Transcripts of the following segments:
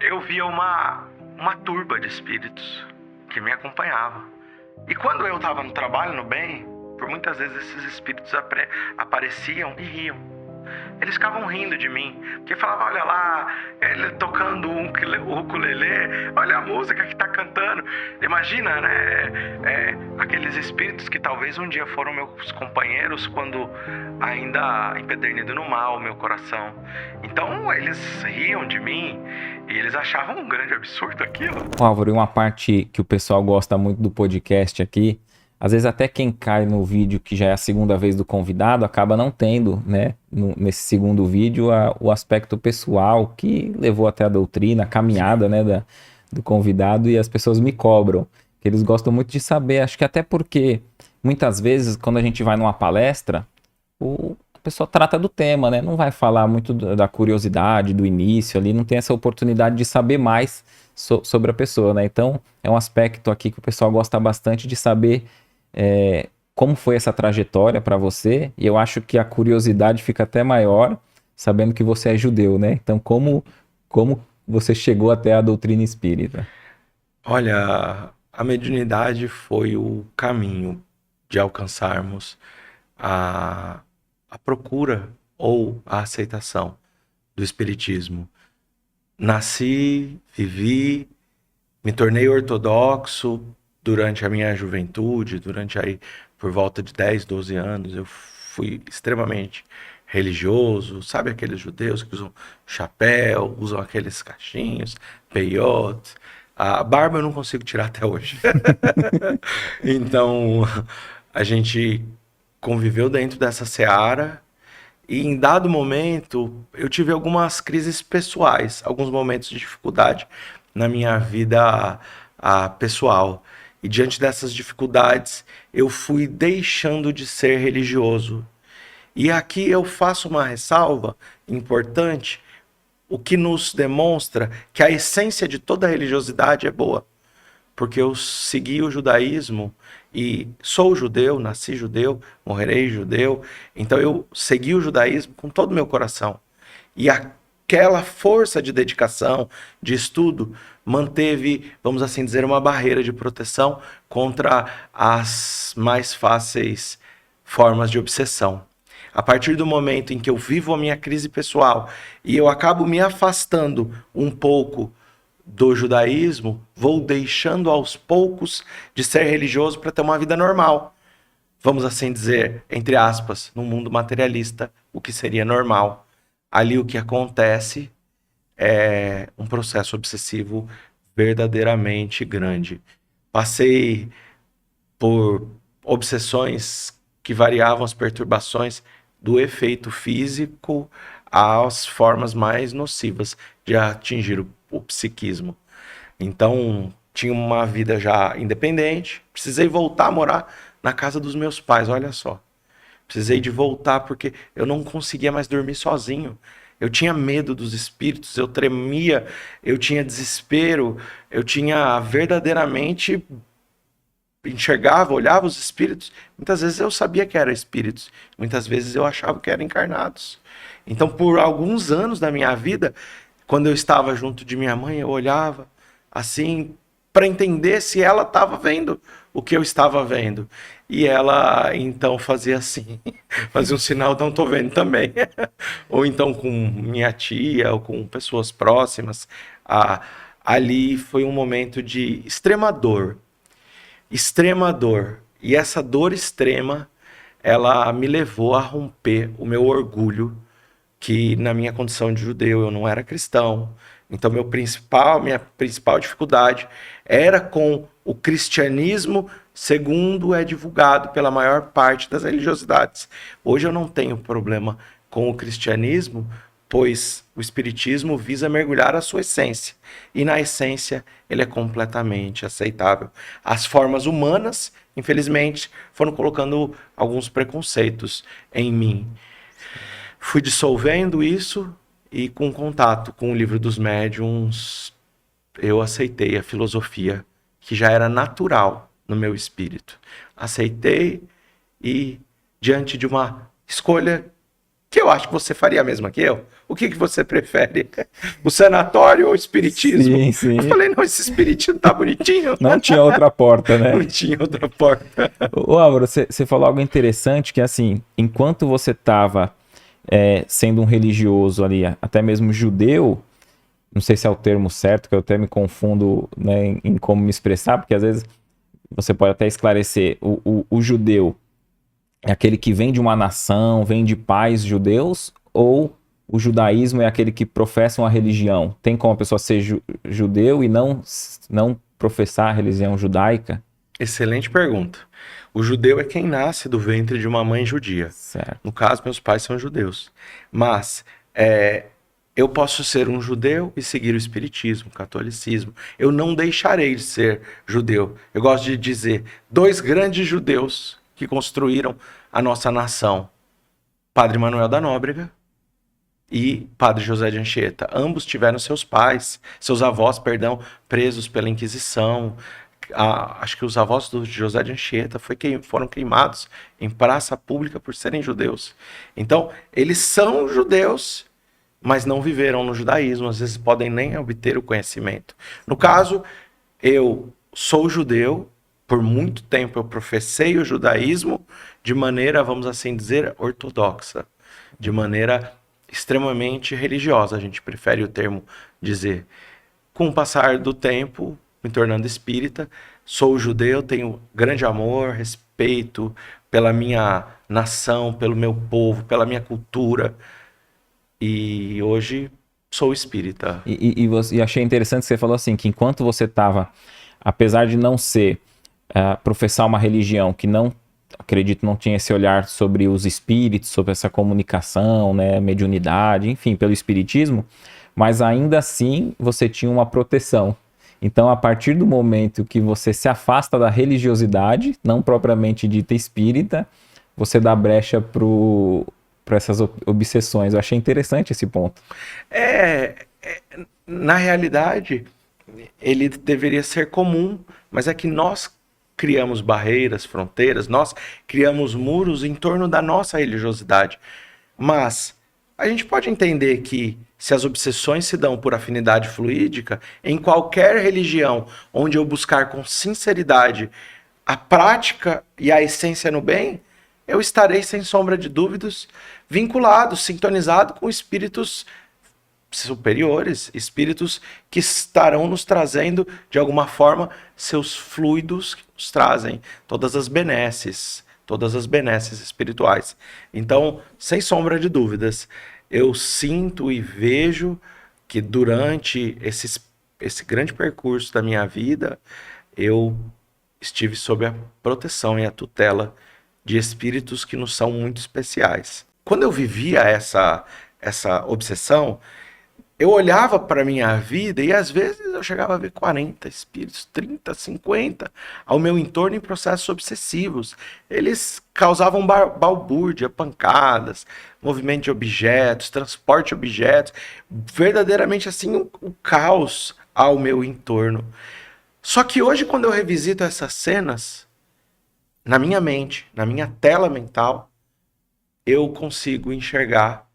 eu via uma turba de espíritos que me acompanhava. E quando eu estava no trabalho, no bem, por muitas vezes esses espíritos apareciam e riam. Eles ficavam rindo de mim, porque falavam, olha lá, ele tocando o ukulele, olha a música que tá cantando. Imagina, né, aqueles espíritos que talvez um dia foram meus companheiros quando ainda empedernido no mal, meu coração. Então eles riam de mim e eles achavam um grande absurdo aquilo. Álvaro, e uma parte que o pessoal gosta muito do podcast aqui, às vezes até quem cai no vídeo que já é a segunda vez do convidado acaba não tendo, né, nesse segundo vídeo, o aspecto pessoal que levou até a doutrina, a caminhada, né, do convidado, e as pessoas me cobram, que eles gostam muito de saber, acho que até porque muitas vezes quando a gente vai numa palestra, a pessoa trata do tema, né, não vai falar muito da curiosidade, do início ali, não tem essa oportunidade de saber mais sobre a pessoa, né, então é um aspecto aqui que o pessoal gosta bastante de saber como foi essa trajetória para você, e eu acho que a curiosidade fica até maior sabendo que você é judeu, né? Então, como você chegou até a doutrina espírita? Olha, a mediunidade foi o caminho de alcançarmos a, a procura ou a aceitação do espiritismo. Nasci, vivi, me tornei ortodoxo durante a minha juventude, durante aí por volta de 10, 12 anos, eu fui extremamente religioso, sabe aqueles judeus que usam chapéu, usam aqueles cachinhos, peiote. A barba eu não consigo tirar até hoje. Então, a gente conviveu dentro dessa seara e em dado momento eu tive algumas crises pessoais, alguns momentos de dificuldade na minha vida pessoal. E diante dessas dificuldades, eu fui deixando de ser religioso. E aqui eu faço uma ressalva importante, o que nos demonstra que a essência de toda religiosidade é boa. Porque eu segui o judaísmo e sou judeu, nasci judeu, morrerei judeu. Então eu segui o judaísmo com todo o meu coração. E aquela força de dedicação, de estudo, manteve, vamos assim dizer, uma barreira de proteção contra as mais fáceis formas de obsessão. A partir do momento em que eu vivo a minha crise pessoal e eu acabo me afastando um pouco do judaísmo, vou deixando aos poucos de ser religioso para ter uma vida normal. Vamos assim dizer, entre aspas, num mundo materialista, o que seria normal. Ali o que acontece é um processo obsessivo verdadeiramente grande. Passei por obsessões que variavam as perturbações do efeito físico às formas mais nocivas de atingir o psiquismo. Então, tinha uma vida já independente, precisei voltar a morar na casa dos meus pais, olha só. Precisei de voltar porque eu não conseguia mais dormir sozinho. Eu tinha medo dos espíritos, eu tremia, eu tinha desespero, eu tinha verdadeiramente enxergava, olhava os espíritos. Muitas vezes eu sabia que eram espíritos, muitas vezes eu achava que eram encarnados. Então, por alguns anos da minha vida, quando eu estava junto de minha mãe, eu olhava assim para entender se ela estava vendo o que eu estava vendo. E ela então fazia assim, fazia um sinal, não estou vendo também. Ou então com minha tia, ou com pessoas próximas. Ah, ali foi um momento de extrema dor. Extrema dor. E essa dor extrema, ela me levou a romper o meu orgulho, que na minha condição de judeu eu não era cristão. Então minha principal dificuldade era com o cristianismo segundo é divulgado pela maior parte das religiosidades. Hoje eu não tenho problema com o cristianismo, pois o espiritismo visa mergulhar a sua essência. E na essência ele é completamente aceitável. As formas humanas, infelizmente, foram colocando alguns preconceitos em mim. Fui dissolvendo isso e com contato com o livro dos médiuns, eu aceitei a filosofia que já era natural no meu espírito. Aceitei e, diante de uma escolha que eu acho que você faria a mesma que eu. O que você prefere? O sanatório ou o espiritismo? Sim, sim. Eu falei, não, esse espiritismo tá bonitinho. Não tinha outra porta, né? Não tinha outra porta. Ô Álvaro, você falou algo interessante, que assim, enquanto você estava sendo um religioso ali, até mesmo judeu, não sei se é o termo certo, que eu até me confundo, né, em como me expressar, porque às vezes você pode até esclarecer, o judeu é aquele que vem de uma nação, vem de pais judeus, ou o judaísmo é aquele que professa uma religião? Tem como a pessoa ser judeu e não professar a religião judaica? Excelente pergunta. O judeu é quem nasce do ventre de uma mãe judia. Certo. No caso, meus pais são judeus. Mas eu posso ser um judeu e seguir o espiritismo, o catolicismo. Eu não deixarei de ser judeu. Eu gosto de dizer, 2 grandes judeus que construíram a nossa nação. Padre Manuel da Nóbrega e Padre José de Anchieta. Ambos tiveram seus avós, presos pela Inquisição. Acho que os avós do José de Anchieta foram queimados em praça pública por serem judeus. Então, eles são judeus, mas não viveram no judaísmo, às vezes podem nem obter o conhecimento. No caso, eu sou judeu, por muito tempo eu professei o judaísmo de maneira, vamos assim dizer, ortodoxa, de maneira extremamente religiosa, a gente prefere o termo dizer. Com o passar do tempo, me tornando espírita, sou judeu, tenho grande amor, respeito pela minha nação, pelo meu povo, pela minha cultura, e hoje sou espírita. E achei interessante que você falou assim, que enquanto você estava, apesar de não ser, professar uma religião que não, acredito, não tinha esse olhar sobre os espíritos, sobre essa comunicação, né, mediunidade, enfim, pelo espiritismo, mas ainda assim você tinha uma proteção. Então, a partir do momento que você se afasta da religiosidade, não propriamente dita espírita, você dá brecha para essas obsessões. Eu achei interessante esse ponto. Na realidade, ele deveria ser comum, mas é que nós criamos barreiras, fronteiras, nós criamos muros em torno da nossa religiosidade. Mas a gente pode entender que se as obsessões se dão por afinidade fluídica, em qualquer religião onde eu buscar com sinceridade a prática e a essência no bem, eu estarei, sem sombra de dúvidas, vinculado, sintonizado com espíritos superiores, espíritos que estarão nos trazendo, de alguma forma, seus fluidos que nos trazem todas as benesses espirituais. Então, sem sombra de dúvidas, eu sinto e vejo que durante esse grande percurso da minha vida, eu estive sob a proteção e a tutela de espíritos que nos são muito especiais. Quando eu vivia essa obsessão, eu olhava para a minha vida e às vezes eu chegava a ver 40 espíritos, 30, 50 ao meu entorno em processos obsessivos. Eles causavam balbúrdia, pancadas, movimento de objetos, transporte de objetos, verdadeiramente assim um caos ao meu entorno. Só que hoje, quando eu revisito essas cenas, na minha mente, na minha tela mental, eu consigo enxergar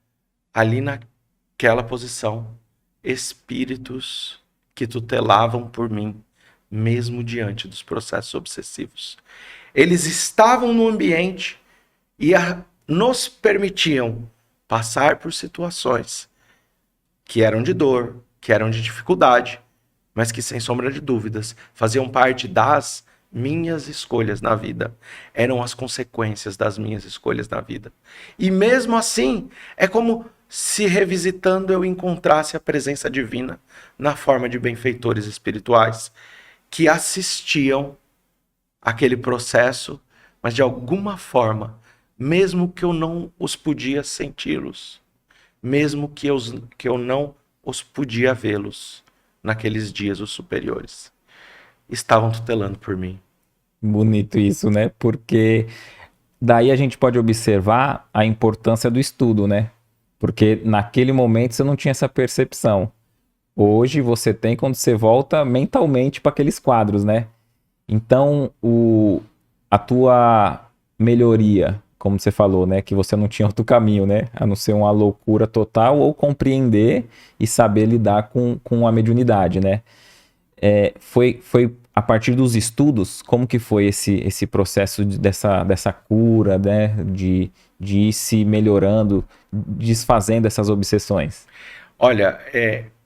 ali naquela posição espíritos que tutelavam por mim, mesmo diante dos processos obsessivos. Eles estavam no ambiente e nos permitiam passar por situações que eram de dor, que eram de dificuldade, mas que, sem sombra de dúvidas, faziam parte das minhas escolhas na vida. Eram as consequências das minhas escolhas na vida. E mesmo assim, é como se, revisitando, eu encontrasse a presença divina na forma de benfeitores espirituais que assistiam aquele processo, mas de alguma forma, mesmo que eu não os podia senti-los, mesmo que eu não os podia vê-los naqueles dias, os superiores estavam tutelando por mim. Bonito isso, né? Porque daí a gente pode observar a importância do estudo, né? Porque naquele momento você não tinha essa percepção. Hoje você tem quando você volta mentalmente para aqueles quadros, né? Então, a tua melhoria como você falou, né, que você não tinha outro caminho, né, a não ser uma loucura total ou compreender e saber lidar com a mediunidade, né? Foi a partir dos estudos, como que foi esse processo dessa cura, né, de ir se melhorando, desfazendo essas obsessões? Olha,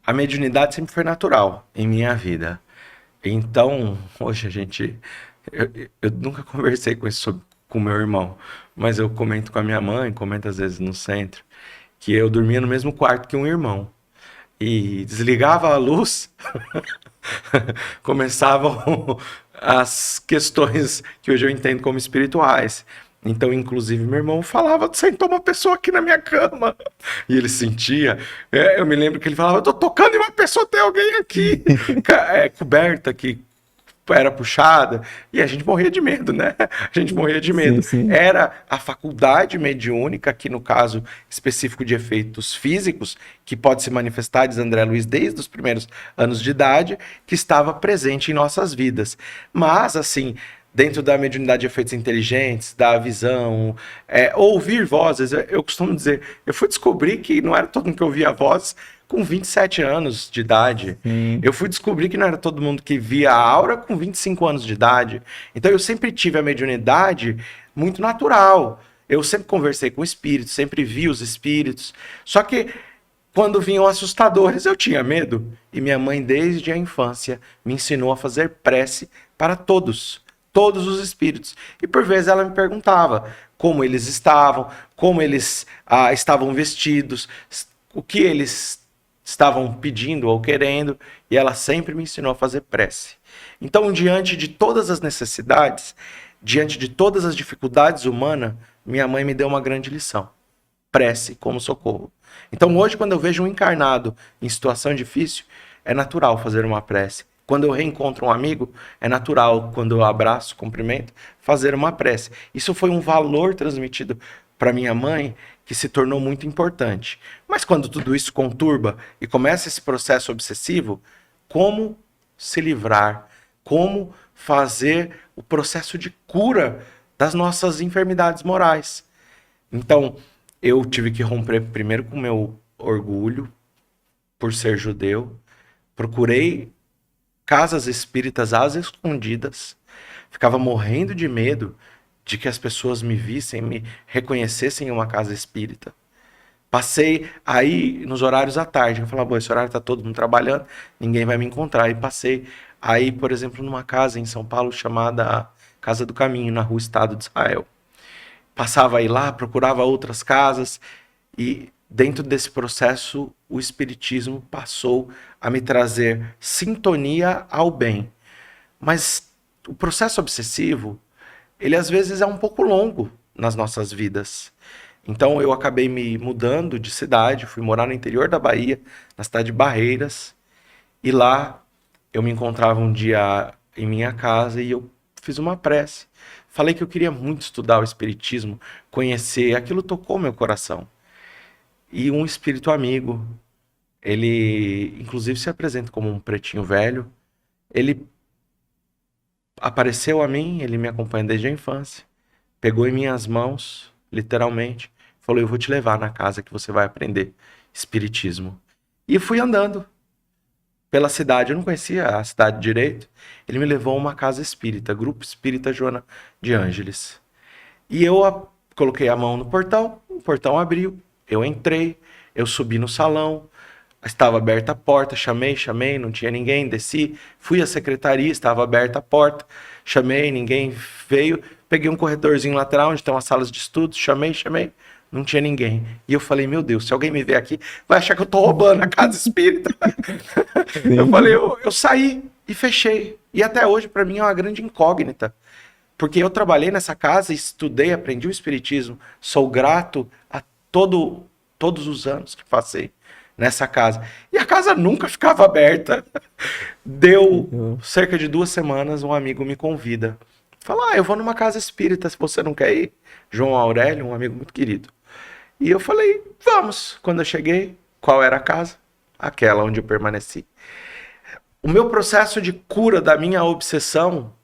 a mediunidade sempre foi natural em minha vida. Então, hoje a gente. Eu nunca conversei com isso com meu irmão, mas eu comento com a minha mãe, comento às vezes no centro, que eu dormia no mesmo quarto que um irmão. E desligava a luz, começavam as questões que hoje eu entendo como espirituais. Então, inclusive, meu irmão falava: sentou uma pessoa aqui na minha cama. E ele sentia. Eu me lembro que ele falava: eu tô tocando e uma pessoa, tem alguém aqui. Coberta que era puxada, e a gente morria de medo, né? A gente morria de Sim, medo. sim. Era a faculdade mediúnica, que no caso específico de efeitos físicos, que pode se manifestar, diz André Luiz, desde os primeiros anos de idade, que estava presente em nossas vidas. Mas, assim, dentro da mediunidade de efeitos inteligentes, da visão, ouvir vozes, eu costumo dizer, eu fui descobrir que não era todo mundo que ouvia vozes com 27 anos de idade. Sim, Eu fui descobrir que não era todo mundo que via a aura com 25 anos de idade. Então eu sempre tive a mediunidade muito natural. Eu sempre conversei com espíritos, sempre vi os espíritos. Só que quando vinham assustadores, eu tinha medo. E minha mãe, desde a infância, me ensinou a fazer prece para todos os espíritos. E por vezes ela me perguntava como eles estavam, como eles estavam vestidos, o que eles estavam pedindo ou querendo, e ela sempre me ensinou a fazer prece. Então, diante de todas as necessidades, diante de todas as dificuldades humanas, minha mãe me deu uma grande lição: prece como socorro. Então, hoje, quando eu vejo um encarnado em situação difícil, é natural fazer uma prece. Quando eu reencontro um amigo, é natural, quando eu abraço, cumprimento, fazer uma prece. Isso foi um valor transmitido para minha mãe que se tornou muito importante. Mas quando tudo isso conturba e começa esse processo obsessivo, como se livrar? Como fazer o processo de cura das nossas enfermidades morais? Então, eu tive que romper primeiro com o meu orgulho por ser judeu. Procurei casas espíritas às escondidas. Ficava morrendo de medo de que as pessoas me vissem, me reconhecessem em uma casa espírita. Passei aí nos horários à tarde. Eu falava: esse horário tá todo mundo trabalhando, ninguém vai me encontrar. E passei aí, por exemplo, numa casa em São Paulo chamada Casa do Caminho, na rua Estado de Israel. Passava aí lá, procurava outras casas, e dentro desse processo o espiritismo passou a me trazer sintonia ao bem. Mas o processo obsessivo, ele às vezes é um pouco longo nas nossas vidas. Então eu acabei me mudando de cidade, fui morar no interior da Bahia, na cidade de Barreiras, e lá eu me encontrava um dia em minha casa e eu fiz uma prece. Falei que eu queria muito estudar o espiritismo, conhecer, aquilo tocou meu coração. E um espírito amigo, ele inclusive se apresenta como um pretinho velho, ele apareceu a mim, ele me acompanha desde a infância, pegou em minhas mãos, literalmente, falou: eu vou te levar na casa que você vai aprender espiritismo. E fui andando pela cidade, eu não conhecia a cidade direito. Ele me levou a uma casa espírita, Grupo Espírita Joana de Ângeles. E eu coloquei a mão no portão, o portão abriu, eu entrei, eu subi no salão, estava aberta a porta, chamei, não tinha ninguém, desci, fui à secretaria, estava aberta a porta, chamei, ninguém veio, peguei um corredorzinho lateral onde tem umas salas de estudos, chamei, não tinha ninguém. E eu falei: meu Deus, se alguém me ver aqui, vai achar que eu tô roubando a casa espírita. Eu sim. falei, eu saí e fechei. E até hoje, para mim, é uma grande incógnita. Porque eu trabalhei nessa casa, estudei, aprendi o espiritismo. Sou grato a todos os anos que passei nessa casa. E a casa nunca ficava aberta. Deu cerca de 2 semanas, um amigo me convida. Fala: eu vou numa casa espírita, se você não quer ir. João Aurélio, um amigo muito querido. E eu falei: vamos. Quando eu cheguei, qual era a casa? Aquela onde eu permaneci. O meu processo de cura da minha obsessão,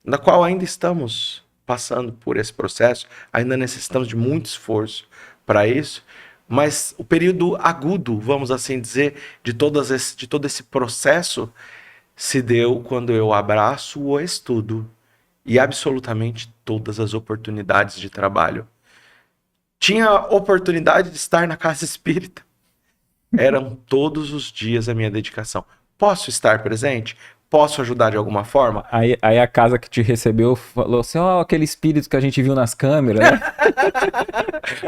na qual ainda estamos passando por esse processo, ainda necessitamos de muito esforço para isso, mas o período agudo, vamos assim dizer, de todo esse processo se deu quando eu abraço o estudo e absolutamente todas as oportunidades de trabalho. Tinha a oportunidade de estar na casa espírita. Eram todos os dias a minha dedicação. Posso estar presente? Posso ajudar de alguma forma? Aí a casa que te recebeu falou assim, ó, aquele espírito que a gente viu nas câmeras, né?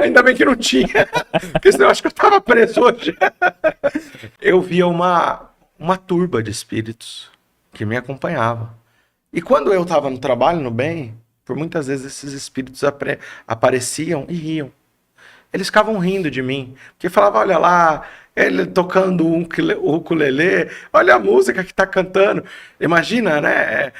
Ainda bem que não tinha, porque senão eu acho que eu estava preso hoje. Eu via uma turba de espíritos que me acompanhava. E quando eu estava no trabalho, no bem, por muitas vezes esses espíritos apareciam e riam. Eles ficavam rindo de mim, porque falavam, olha lá, ele tocando o ukulele, olha a música que está cantando. Imagina, né?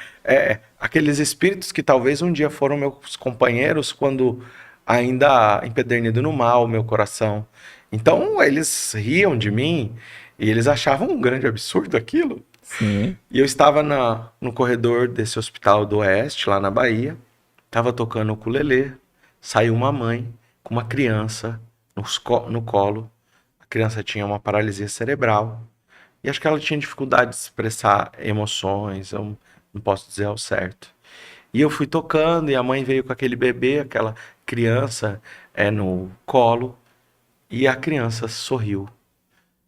Aqueles espíritos que talvez um dia foram meus companheiros quando ainda empedernido no mal, meu coração. Então eles riam de mim e eles achavam um grande absurdo aquilo. Sim. E eu estava no corredor desse hospital do Oeste, lá na Bahia, estava tocando o ukulele, saiu uma mãe com uma criança no colo. A criança tinha uma paralisia cerebral e acho que ela tinha dificuldade de expressar emoções, eu não posso dizer ao certo. E eu fui tocando e a mãe veio com aquele bebê, aquela criança no colo e a criança sorriu.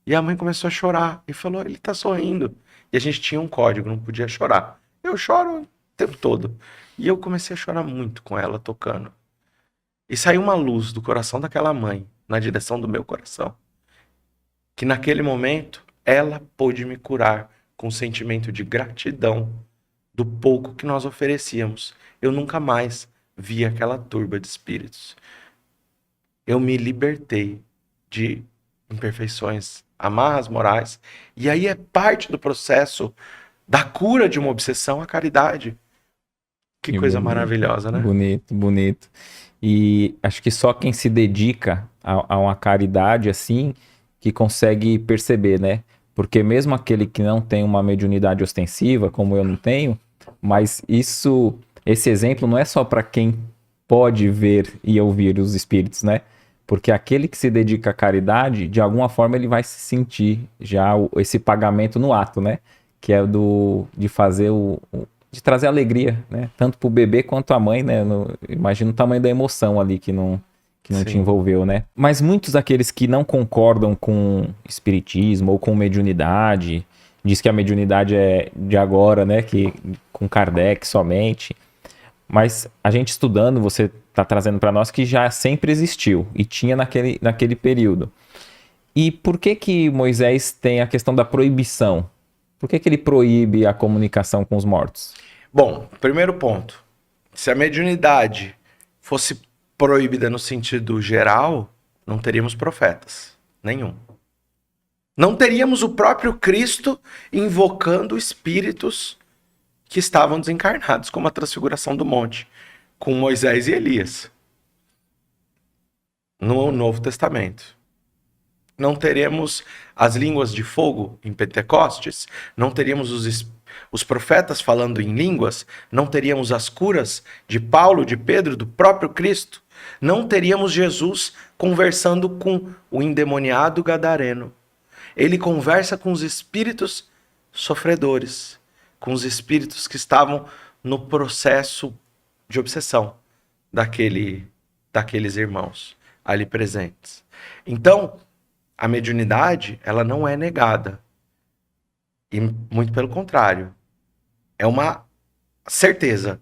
E a mãe começou a chorar e falou, ele tá sorrindo. E a gente tinha um código, não podia chorar. Eu choro o tempo todo. E eu comecei a chorar muito com ela tocando. E saiu uma luz do coração daquela mãe, na direção do meu coração. Que naquele momento, ela pôde me curar com um sentimento de gratidão do pouco que nós oferecíamos. Eu nunca mais vi aquela turba de espíritos. Eu me libertei de imperfeições, amarras morais. E aí é parte do processo da cura de uma obsessão a caridade. Que coisa maravilhosa, né? Bonito, bonito. E acho que só quem se dedica a uma caridade assim que consegue perceber, né? Porque mesmo aquele que não tem uma mediunidade ostensiva, como eu não tenho, mas esse exemplo não é só para quem pode ver e ouvir os espíritos, né? Porque aquele que se dedica à caridade, de alguma forma ele vai se sentir já esse pagamento no ato, né? Que é de fazer de trazer alegria, né? Tanto para o bebê quanto a mãe, né? Imagina o tamanho da emoção ali que não te envolveu, né? Mas muitos daqueles que não concordam com espiritismo ou com mediunidade, diz que a mediunidade é de agora, né? Que com Kardec somente. Mas a gente estudando, você está trazendo para nós que já sempre existiu e tinha naquele período. E por que Moisés tem a questão da proibição? Por que ele proíbe a comunicação com os mortos? Bom, primeiro ponto. Se a mediunidade fosse proibida no sentido geral, não teríamos profetas. Nenhum. Não teríamos o próprio Cristo invocando espíritos que estavam desencarnados, como a transfiguração do monte, com Moisés e Elias. No Novo Testamento. Não teremos as línguas de fogo em Pentecostes, não teríamos os profetas falando em línguas, não teríamos as curas de Paulo, de Pedro, do próprio Cristo, não teríamos Jesus conversando com o endemoniado gadareno. Ele conversa com os espíritos sofredores, com os espíritos que estavam no processo de obsessão daqueles irmãos ali presentes. Então, a mediunidade, ela não é negada. E muito pelo contrário. É uma certeza.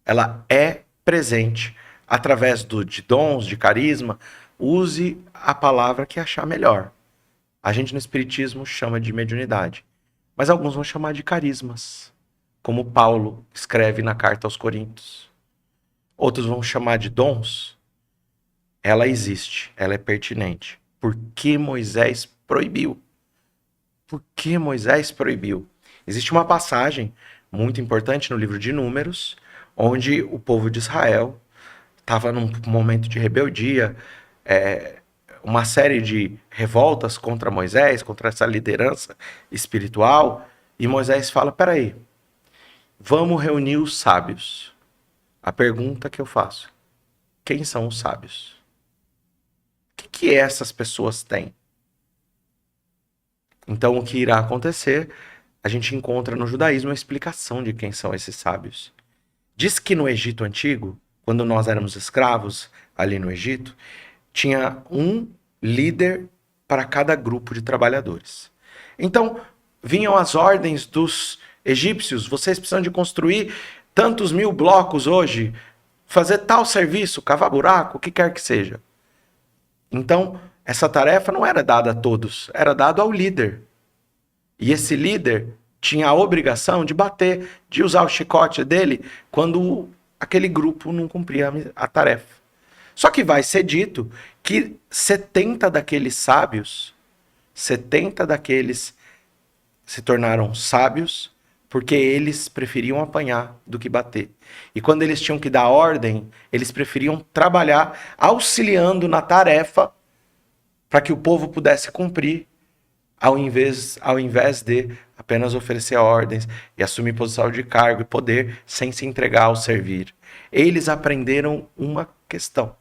Ela é presente através de dons, de carisma. Use a palavra que achar melhor. A gente no espiritismo chama de mediunidade. Mas alguns vão chamar de carismas. Como Paulo escreve na carta aos Coríntios. Outros vão chamar de dons. Ela existe. Ela é pertinente. Por que Moisés proibiu? Por que Moisés proibiu? Existe uma passagem muito importante no livro de Números, onde o povo de Israel estava num momento de rebeldia, uma série de revoltas contra Moisés, contra essa liderança espiritual, e Moisés fala, peraí, vamos reunir os sábios. A pergunta que eu faço: quem são os sábios? O que essas pessoas têm? Então, o que irá acontecer? A gente encontra no judaísmo a explicação de quem são esses sábios. Diz que no Egito Antigo, quando nós éramos escravos ali no Egito, tinha um líder para cada grupo de trabalhadores. Então, vinham as ordens dos egípcios: vocês precisam de construir tantos 1000 blocos hoje, fazer tal serviço, cavar buraco, o que quer que seja. Então, essa tarefa não era dada a todos, era dada ao líder. E esse líder tinha a obrigação de bater, de usar o chicote dele quando aquele grupo não cumpria a tarefa. Só que vai ser dito que 70 daqueles sábios, 70 daqueles se tornaram sábios porque eles preferiam apanhar do que bater. E quando eles tinham que dar ordem, eles preferiam trabalhar auxiliando na tarefa para que o povo pudesse cumprir, ao invés de apenas oferecer ordens e assumir posição de cargo e poder sem se entregar ao servir. Eles aprenderam uma questão: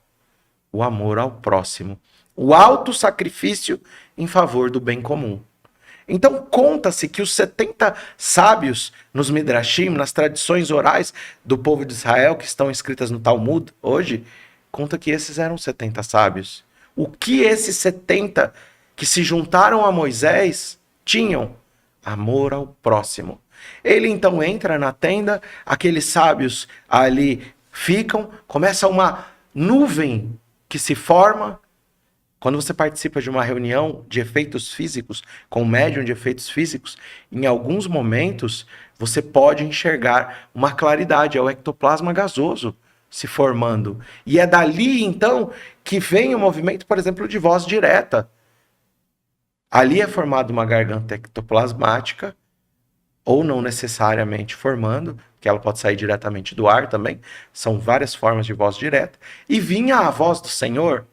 o amor ao próximo, o autossacrifício em favor do bem comum. Então conta-se que os 70 sábios nos Midrashim, nas tradições orais do povo de Israel, que estão escritas no Talmud hoje, conta que esses eram 70 sábios. O que esses 70 que se juntaram a Moisés tinham? Amor ao próximo. Ele então entra na tenda, aqueles sábios ali ficam, começa uma nuvem que se forma. Quando você participa de uma reunião de efeitos físicos, com um médium de efeitos físicos, em alguns momentos você pode enxergar uma claridade, é o ectoplasma gasoso se formando. E é dali, então, que vem o movimento, por exemplo, de voz direta. Ali é formada uma garganta ectoplasmática, ou não necessariamente formando, que ela pode sair diretamente do ar também. São várias formas de voz direta. E vinha a voz do Senhor.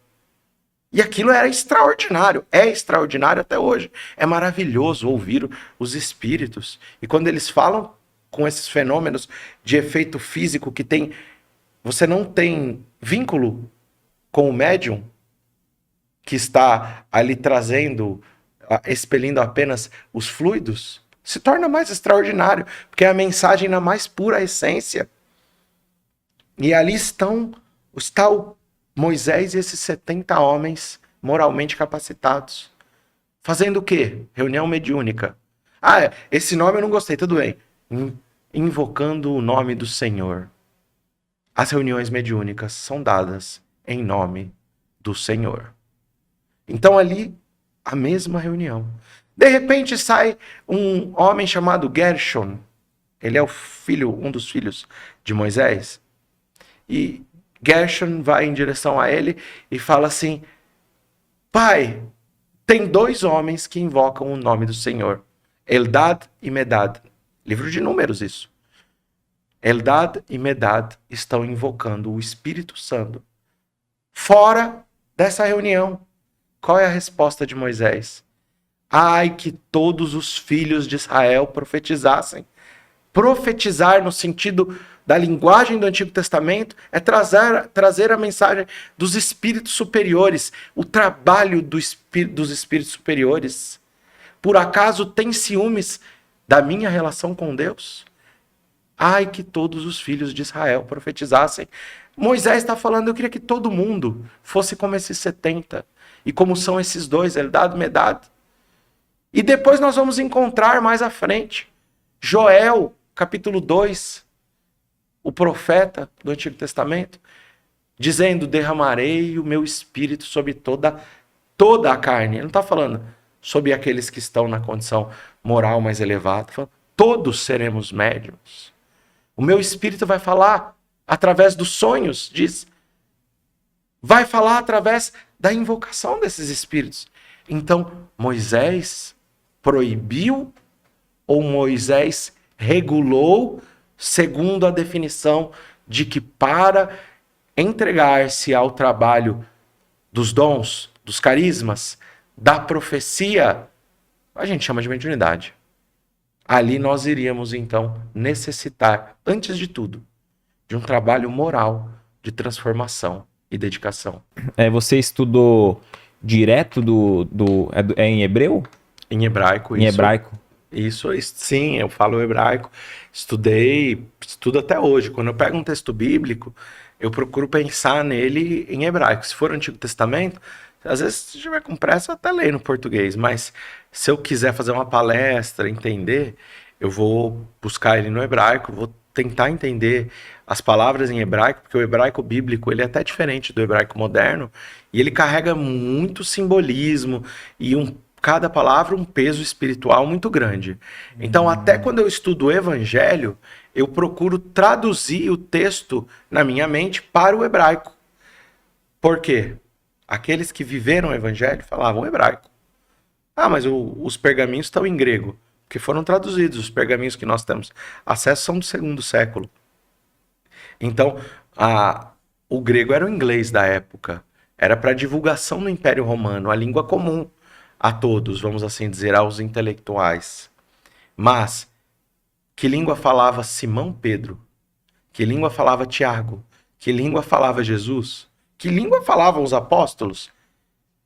E aquilo era extraordinário, é extraordinário até hoje. É maravilhoso ouvir os espíritos. E quando eles falam com esses fenômenos de efeito físico que tem, você não tem vínculo com o médium que está ali trazendo, expelindo apenas os fluidos, se torna mais extraordinário, porque é a mensagem na mais pura essência. E ali está o Moisés e esses 70 homens moralmente capacitados. Fazendo o quê? Reunião mediúnica. Esse nome eu não gostei, tudo bem. Invocando o nome do Senhor. As reuniões mediúnicas são dadas em nome do Senhor. Então ali, a mesma reunião. De repente sai um homem chamado Gershon. Ele é um dos filhos de Moisés. E Gershon vai em direção a ele e fala assim: pai, tem 2 homens que invocam o nome do Senhor, Eldad e Medad. Livro de Números, isso. Eldad e Medad estão invocando o Espírito Santo fora dessa reunião. Qual é a resposta de Moisés? Ai, que todos os filhos de Israel profetizassem. Profetizar no sentido da linguagem do Antigo Testamento é trazer a mensagem dos espíritos superiores, o trabalho dos espíritos superiores. Por acaso tem ciúmes da minha relação com Deus? Ai, que todos os filhos de Israel profetizassem. Moisés está falando: eu queria que todo mundo fosse como esses 70. E como são esses 2, Eldad e Medad. E depois nós vamos encontrar mais à frente Joel, capítulo 2, o profeta do Antigo Testamento, dizendo: derramarei o meu espírito sobre toda a carne. Ele não está falando sobre aqueles que estão na condição moral mais elevada. Falando, todos seremos médiuns. O meu espírito vai falar através dos sonhos, diz. Vai falar através da invocação desses espíritos. Então, Moisés proibiu ou Moisés regulou segundo a definição de que para entregar-se ao trabalho dos dons, dos carismas, da profecia, a gente chama de mediunidade. Ali nós iríamos então necessitar, antes de tudo, de um trabalho moral de transformação e dedicação. Você estudou direto é em hebreu? Em hebraico, Em hebraico. Sim, eu falo hebraico, estudei, estudo até hoje. Quando eu pego um texto bíblico, eu procuro pensar nele em hebraico. Se for o Antigo Testamento, às vezes, se tiver com pressa, eu até leio no português, mas se eu quiser fazer uma palestra, entender, eu vou buscar ele no hebraico, vou tentar entender as palavras em hebraico, porque o hebraico bíblico ele é até diferente do hebraico moderno, e ele carrega muito simbolismo e cada palavra um peso espiritual muito grande. Então, até quando eu estudo o evangelho, eu procuro traduzir o texto na minha mente para o hebraico. Por quê? Aqueles que viveram o evangelho falavam hebraico. Mas os pergaminhos estão em grego, porque foram traduzidos. Os pergaminhos que nós temos acesso são do 2º século. Então, o grego era o inglês da época. Era para divulgação no Império Romano, a língua comum a todos, vamos assim dizer, aos intelectuais. Mas, que língua falava Simão Pedro? Que língua falava Tiago? Que língua falava Jesus? Que língua falavam os apóstolos?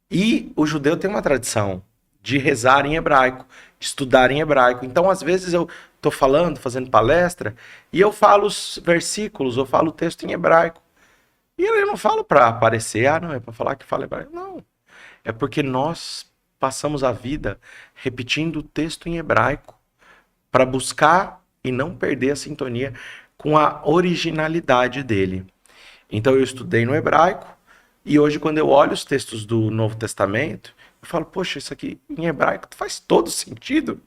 E o judeu tem uma tradição de rezar em hebraico, de estudar em hebraico. Então, às vezes, eu estou falando, fazendo palestra, e eu falo os versículos, eu falo o texto em hebraico. E eu não falo para aparecer, não, é para falar que fala hebraico. Não, é porque nós passamos a vida repetindo o texto em hebraico para buscar e não perder a sintonia com a originalidade dele. Então eu estudei no hebraico e hoje quando eu olho os textos do Novo Testamento, eu falo, poxa, isso aqui em hebraico faz todo sentido,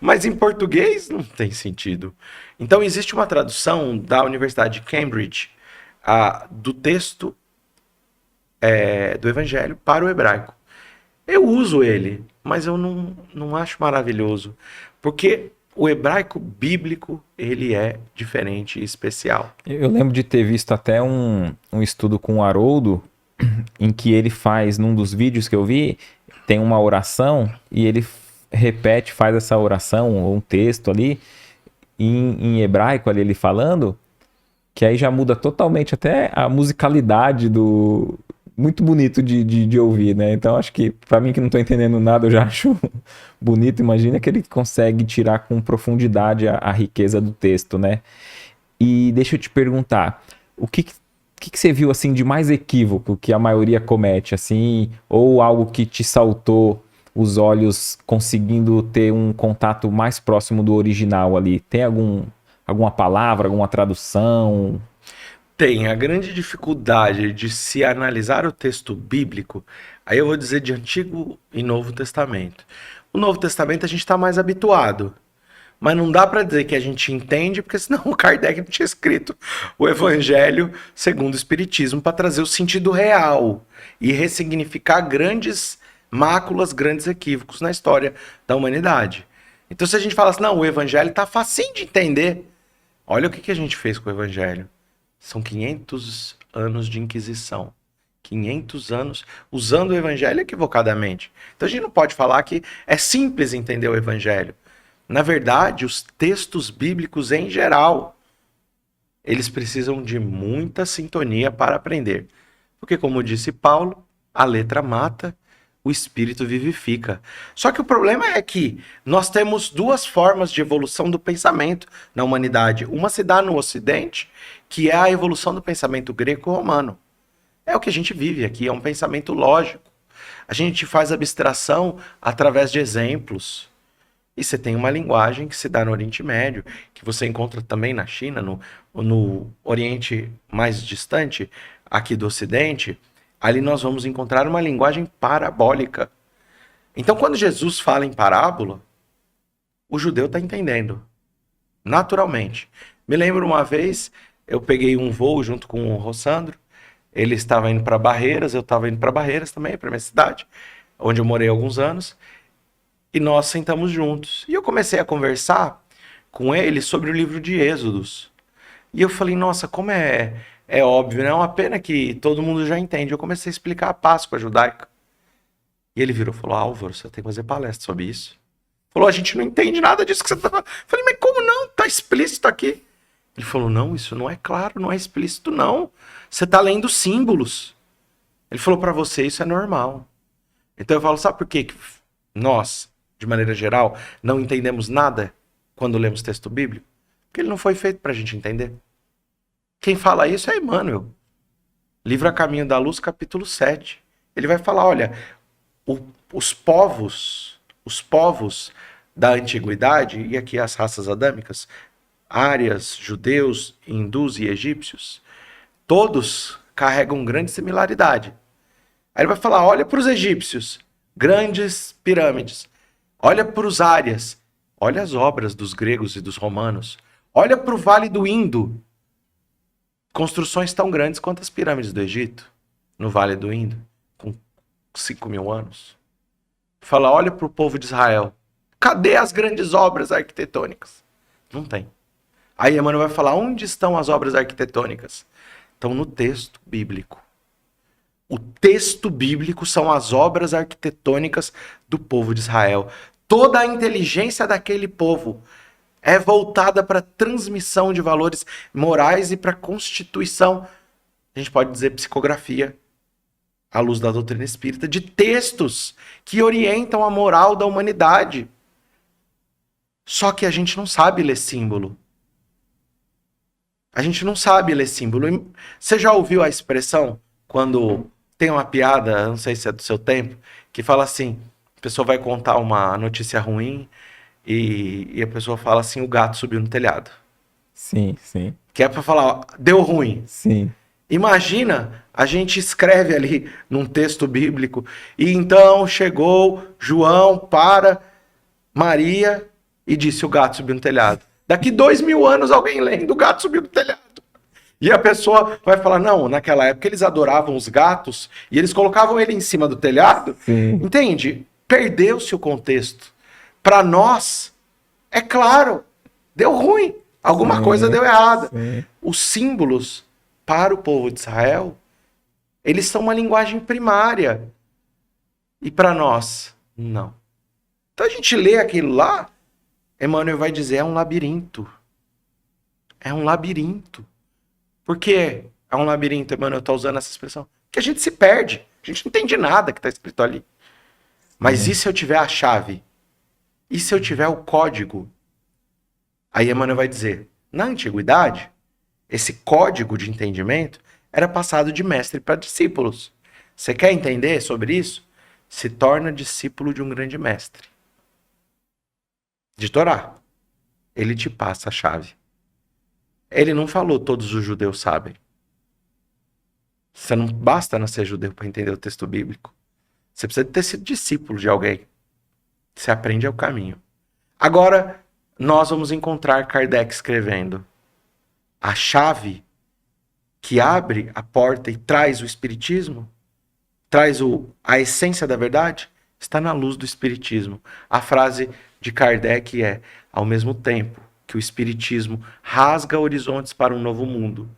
mas em português não tem sentido. Então existe uma tradução da Universidade de Cambridge do texto do Evangelho para o hebraico. Eu uso ele, mas eu não acho maravilhoso, porque o hebraico bíblico, ele é diferente e especial. Eu lembro de ter visto até um estudo com o Haroldo, em que ele faz, num dos vídeos que eu vi, tem uma oração e ele repete, faz essa oração, ou um texto ali, em hebraico, ali ele falando, que aí já muda totalmente até a musicalidade do... Muito bonito de ouvir, né? Então acho que, pra mim que não tô entendendo nada, eu já acho bonito. Imagina que ele consegue tirar com profundidade a riqueza do texto, né? E deixa eu te perguntar, o que você viu assim de mais equívoco que a maioria comete, assim, ou algo que te saltou os olhos conseguindo ter um contato mais próximo do original ali? Tem alguma palavra, alguma tradução? Tem a grande dificuldade de se analisar o texto bíblico, aí eu vou dizer de Antigo e Novo Testamento. O Novo Testamento a gente está mais habituado, mas não dá para dizer que a gente entende, porque senão o Kardec não tinha escrito o Evangelho segundo o Espiritismo para trazer o sentido real e ressignificar grandes máculas, grandes equívocos na história da humanidade. Então se a gente fala assim, não, o Evangelho está facinho de entender, olha o que a gente fez com o Evangelho. São 500 anos de Inquisição. 500 anos usando o Evangelho equivocadamente. Então a gente não pode falar que é simples entender o Evangelho. Na verdade, os textos bíblicos em geral, eles precisam de muita sintonia para aprender. Porque, como disse Paulo, a letra mata, o espírito vivifica. Só que o problema é que nós temos duas formas de evolução do pensamento na humanidade. Uma se dá no Ocidente, que é a evolução do pensamento greco-romano. É o que a gente vive aqui, é um pensamento lógico. A gente faz abstração através de exemplos. E você tem uma linguagem que se dá no Oriente Médio, que você encontra também na China, no Oriente mais distante, aqui do Ocidente. Ali nós vamos encontrar uma linguagem parabólica. Então, quando Jesus fala em parábola, o judeu está entendendo, naturalmente. Me lembro uma vez, eu peguei um voo junto com o Rossandro, ele estava indo para Barreiras, eu estava indo para Barreiras também, para minha cidade, onde eu morei há alguns anos, e nós sentamos juntos. E eu comecei a conversar com ele sobre o livro de Êxodos. E eu falei, nossa, como é óbvio, né? É uma pena que todo mundo já entende. Eu comecei a explicar a Páscoa judaica. E ele virou e falou, Álvaro, você tem que fazer palestra sobre isso. Falou, a gente não entende nada disso que você tá falando. Eu falei, mas como não? Tá explícito aqui. Ele falou, não, isso não é claro, não é explícito, não. Você está lendo símbolos. Ele falou, para você isso é normal. Então eu falo, sabe por quê que nós, de maneira geral, não entendemos nada quando lemos texto bíblico? Porque ele não foi feito para a gente entender. Quem fala isso é Emmanuel. Livro A Caminho da Luz, capítulo 7. Ele vai falar, olha, os povos da antiguidade, e aqui as raças adâmicas, árias, judeus, hindus e egípcios, todos carregam grande similaridade. Aí ele vai falar, olha para os egípcios, grandes pirâmides. Olha para os árias, olha as obras dos gregos e dos romanos. Olha para o Vale do Indo, construções tão grandes quanto as pirâmides do Egito, no Vale do Indo, com 5.000 anos. Fala, olha para o povo de Israel. Cadê as grandes obras arquitetônicas? Não tem. Aí Emmanuel vai falar, onde estão as obras arquitetônicas? Estão no texto bíblico. O texto bíblico são as obras arquitetônicas do povo de Israel. Toda a inteligência daquele povo é voltada para a transmissão de valores morais e para a constituição, a gente pode dizer psicografia, à luz da doutrina espírita, de textos que orientam a moral da humanidade. Só que a gente não sabe ler símbolo. A gente não sabe ler símbolo. Você já ouviu a expressão, quando tem uma piada, não sei se é do seu tempo, que fala assim, a pessoa vai contar uma notícia ruim e a pessoa fala assim, o gato subiu no telhado. Sim, sim. Que é para falar, ó, deu ruim. Sim. Imagina, a gente escreve ali num texto bíblico, e então chegou João para Maria e disse, o gato subiu no telhado. Daqui 2.000 anos alguém lendo, o gato subiu no telhado. E a pessoa vai falar, não, naquela época eles adoravam os gatos e eles colocavam ele em cima do telhado. Sim. Entende? Perdeu-se o contexto. Para nós, é claro, deu ruim. Alguma coisa deu errada. Sim. Os símbolos, para o povo de Israel, eles são uma linguagem primária. E para nós, não. Então a gente lê aquilo lá, Emmanuel vai dizer, é um labirinto. É um labirinto. Por que é um labirinto, Emmanuel está usando essa expressão? Porque a gente se perde. A gente não entende nada que está escrito ali. Mas e se eu tiver a chave? E se eu tiver o código? Aí Emmanuel vai dizer, na antiguidade, esse código de entendimento era passado de mestre para discípulos. Você quer entender sobre isso? Se torna discípulo de um grande mestre. De Torá. Ele te passa a chave. Ele não falou todos os judeus sabem. Você não basta nascer judeu para entender o texto bíblico. Você precisa ter sido discípulo de alguém. Você aprende o caminho. Agora, nós vamos encontrar Kardec escrevendo. A chave que abre a porta e traz o espiritismo, traz a essência da verdade, está na luz do espiritismo. A frase de Kardec é, ao mesmo tempo que o espiritismo rasga horizontes para um novo mundo,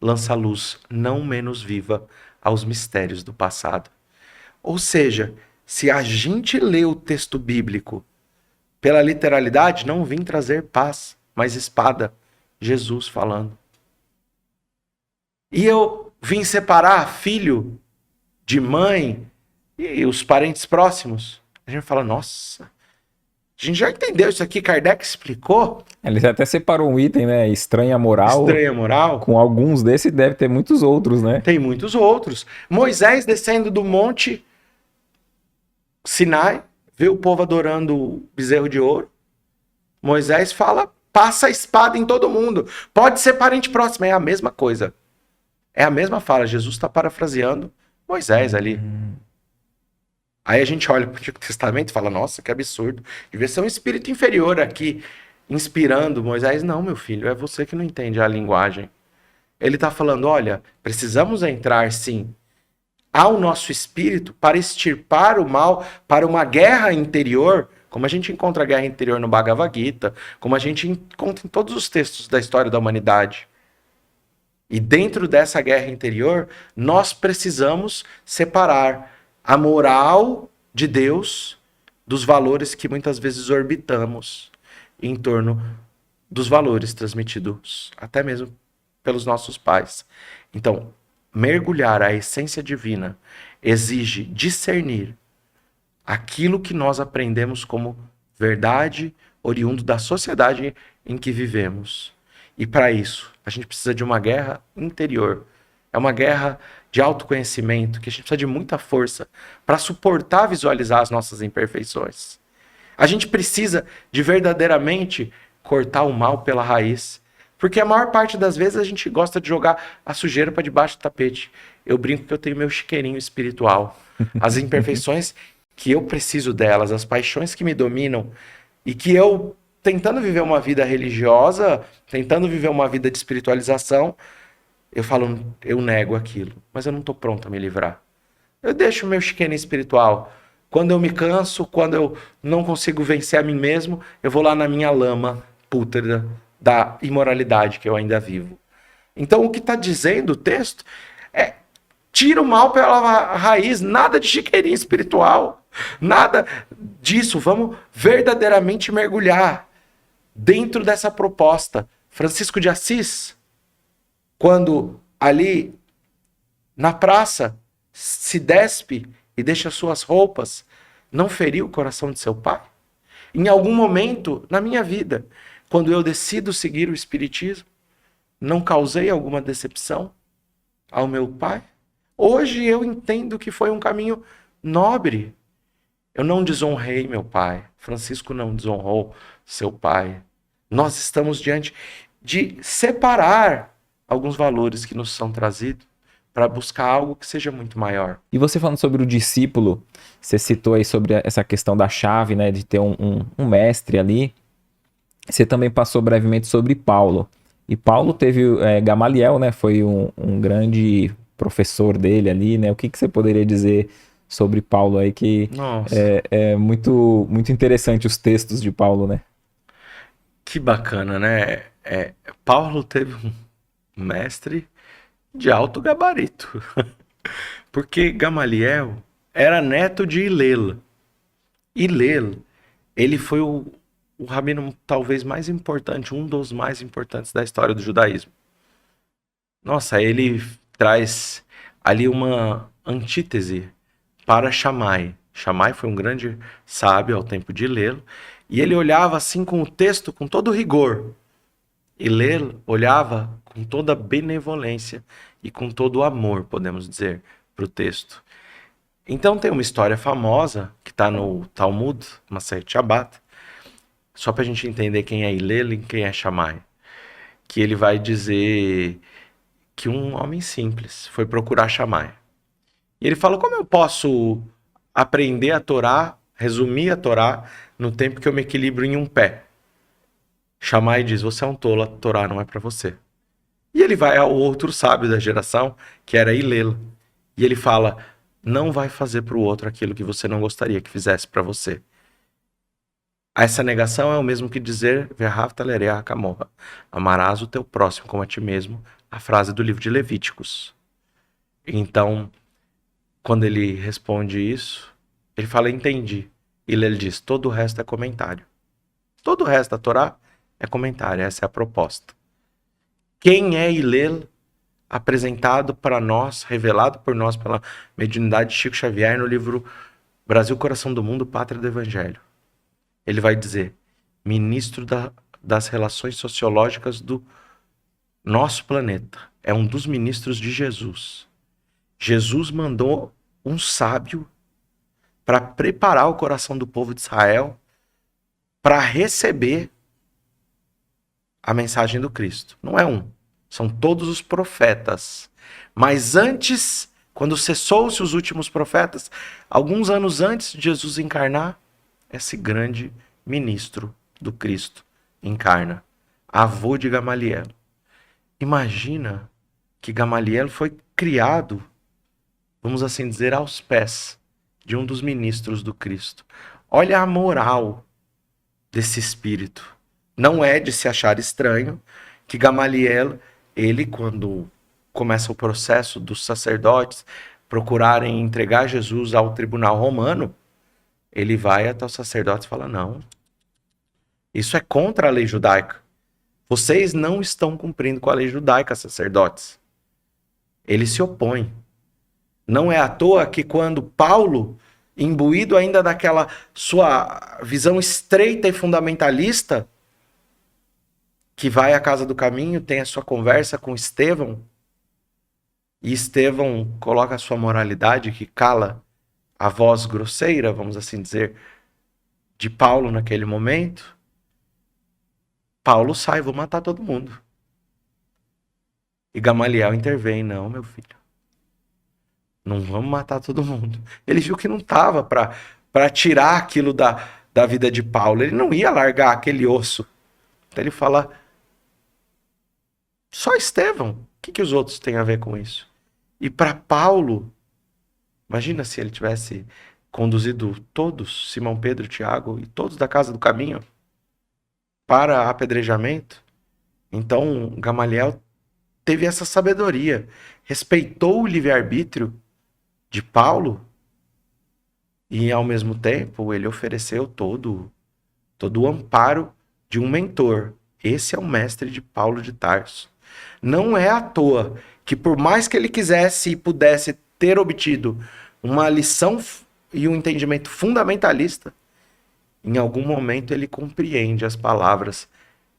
lança luz não menos viva aos mistérios do passado. Ou seja, se a gente lê o texto bíblico pela literalidade, não vim trazer paz, mas espada. Jesus falando. E eu vim separar filho de mãe e os parentes próximos. A gente fala, nossa, a gente já entendeu isso aqui, Kardec explicou. Ele até separou um item, né? Estranha moral. Estranha moral. Com alguns desses deve ter muitos outros, né? Tem muitos outros. Moisés descendo do monte Sinai, vê o povo adorando o bezerro de ouro. Moisés fala, passa a espada em todo mundo. Pode ser parente próximo, é a mesma coisa. É a mesma fala. Jesus está parafraseando Moisés ali. Aí a gente olha para o Antigo Testamento e fala, nossa, que absurdo. Devia ser um espírito inferior aqui, inspirando Moisés. Não, meu filho, é você que não entende a linguagem. Ele está falando, olha, precisamos entrar, sim, ao nosso espírito para extirpar o mal, para uma guerra interior, como a gente encontra a guerra interior no Bhagavad Gita, como a gente encontra em todos os textos da história da humanidade. E dentro dessa guerra interior, nós precisamos separar a moral de Deus dos valores que muitas vezes orbitamos em torno dos valores transmitidos até mesmo pelos nossos pais. Então, mergulhar a essência divina exige discernir aquilo que nós aprendemos como verdade oriundo da sociedade em que vivemos. E para isso, a gente precisa de uma guerra interior. É uma guerra de autoconhecimento, que a gente precisa de muita força para suportar visualizar as nossas imperfeições. A gente precisa de verdadeiramente cortar o mal pela raiz. Porque a maior parte das vezes a gente gosta de jogar a sujeira para debaixo do tapete. Eu brinco que eu tenho meu chiqueirinho espiritual. As imperfeições que eu preciso delas, as paixões que me dominam e que eu, tentando viver uma vida religiosa, tentando viver uma vida de espiritualização, eu falo, eu nego aquilo, mas eu não estou pronto a me livrar. Eu deixo o meu chiqueirinho espiritual. Quando eu me canso, quando eu não consigo vencer a mim mesmo, eu vou lá na minha lama pútrida da imoralidade que eu ainda vivo. Então, o que está dizendo o texto é: tira o mal pela raiz, nada de chiqueirinho espiritual, nada disso. Vamos verdadeiramente mergulhar dentro dessa proposta. Francisco de Assis, quando ali na praça se despe e deixa suas roupas, não feriu o coração de seu pai? Em algum momento na minha vida, quando eu decido seguir o Espiritismo, não causei alguma decepção ao meu pai? Hoje eu entendo que foi um caminho nobre. Eu não desonrei meu pai. Francisco não desonrou seu pai. Nós estamos diante de separar alguns valores que nos são trazidos para buscar algo que seja muito maior. E você falando sobre o discípulo, você citou aí sobre essa questão da chave, né, de ter um mestre ali. Você também passou brevemente sobre Paulo. E Paulo teve Gamaliel, né, foi um grande professor dele ali, né? O que você poderia dizer sobre Paulo aí, que é muito, muito interessante os textos de Paulo, né? Que bacana, né? Paulo teve um mestre de alto gabarito. Porque Gamaliel era neto de Hilel. Hilel, ele foi o rabino talvez mais importante, um dos mais importantes da história do judaísmo. Nossa, ele traz ali uma antítese para Shammai. Shammai foi um grande sábio ao tempo de Hilel, e ele olhava assim com o texto com todo rigor. Hilel olhava com toda benevolência e com todo amor, podemos dizer, para o texto. Então tem uma história famosa que está no Talmud, Masechet Shabbat, só para a gente entender quem é Hilel e quem é Shammai, que ele vai dizer que um homem simples foi procurar Shammai. E ele fala: como eu posso aprender a Torá, resumir a Torá, no tempo que eu me equilibro em um pé? Shammai diz: você é um tolo, a Torá não é para você. E ele vai ao outro sábio da geração, que era Hilel, e ele fala: não vai fazer para o outro aquilo que você não gostaria que fizesse para você. Essa negação é o mesmo que dizer: Ve'ahavta l'reacha kamocha, amarás o teu próximo como a ti mesmo, a frase do livro de Levíticos. Então, quando ele responde isso, ele fala: entendi. E ele diz: todo o resto é comentário. Todo o resto da Torá é comentário, essa é a proposta. Quem é Hilel, apresentado para nós, revelado por nós pela mediunidade de Chico Xavier no livro Brasil, Coração do Mundo, Pátria do Evangelho? Ele vai dizer: ministro das relações sociológicas do nosso planeta. É um dos ministros de Jesus. Jesus mandou um sábio para preparar o coração do povo de Israel para receber a mensagem do Cristo. Não é um, são todos os profetas. Mas antes, quando cessou-se os últimos profetas, alguns anos antes de Jesus encarnar, esse grande ministro do Cristo encarna, avô de Gamaliel. Imagina que Gamaliel foi criado, vamos assim dizer, aos pés de um dos ministros do Cristo. Olha a moral desse espírito. Não é de se achar estranho que Gamaliel, ele, quando começa o processo dos sacerdotes procurarem entregar Jesus ao tribunal romano, ele vai até os sacerdotes e fala: não, isso é contra a lei judaica. Vocês não estão cumprindo com a lei judaica, sacerdotes. Ele se opõe. Não é à toa que quando Paulo, imbuído ainda daquela sua visão estreita e fundamentalista, que vai à casa do caminho, tem a sua conversa com Estevão, e Estevão coloca a sua moralidade que cala a voz grosseira, vamos assim dizer, de Paulo naquele momento. Paulo sai, vou matar todo mundo. E Gamaliel intervém, não, meu filho. Não vamos matar todo mundo. Ele viu que não estava para tirar aquilo da vida de Paulo. Ele não ia largar aquele osso. Então ele fala, só Estevão. O que os outros têm a ver com isso? E para Paulo, imagina se ele tivesse conduzido todos, Simão Pedro, Tiago e todos da casa do caminho, para apedrejamento. Então Gamaliel teve essa sabedoria, respeitou o livre-arbítrio de Paulo e, ao mesmo tempo, ele ofereceu todo o amparo de um mentor. Esse é o mestre de Paulo de Tarso. Não é à toa que, por mais que ele quisesse e pudesse ter obtido uma lição e um entendimento fundamentalista, em algum momento ele compreende as palavras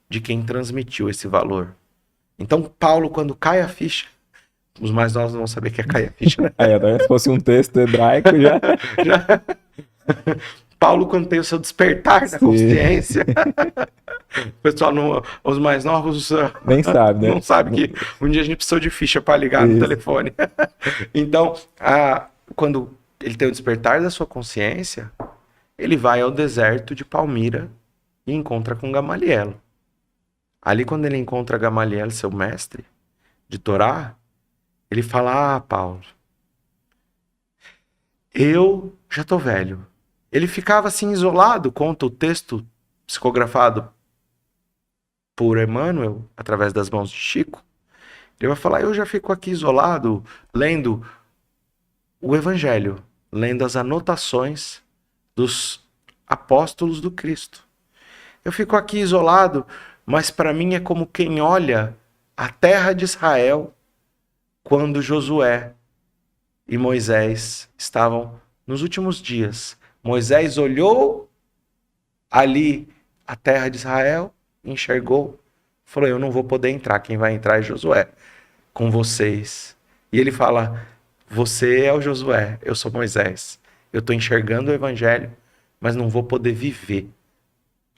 de quem transmitiu esse valor. Então, Paulo, quando cai a ficha, os mais novos não vão saber que é cair a ficha, né? Se fosse um texto hebraico, já... Paulo, quando tem o seu despertar da consciência, o pessoal, os mais novos nem sabe, né? Não sabe que um dia a gente precisou de ficha para ligar no telefone. Então, quando ele tem o despertar da sua consciência, ele vai ao deserto de Palmira e encontra com Gamaliel. Ali, quando ele encontra Gamaliel, seu mestre de Torá, ele fala, Paulo, eu já estou velho. Ele ficava assim isolado, conta o texto psicografado por Emmanuel, através das mãos de Chico. Ele vai falar, eu já fico aqui isolado, lendo o Evangelho, lendo as anotações dos apóstolos do Cristo. Eu fico aqui isolado, mas para mim é como quem olha a terra de Israel quando Josué e Moisés estavam nos últimos dias. Moisés olhou ali a terra de Israel, enxergou, falou, eu não vou poder entrar, quem vai entrar é Josué, com vocês. E ele fala, você é o Josué, eu sou Moisés. Eu estou enxergando o evangelho, mas não vou poder viver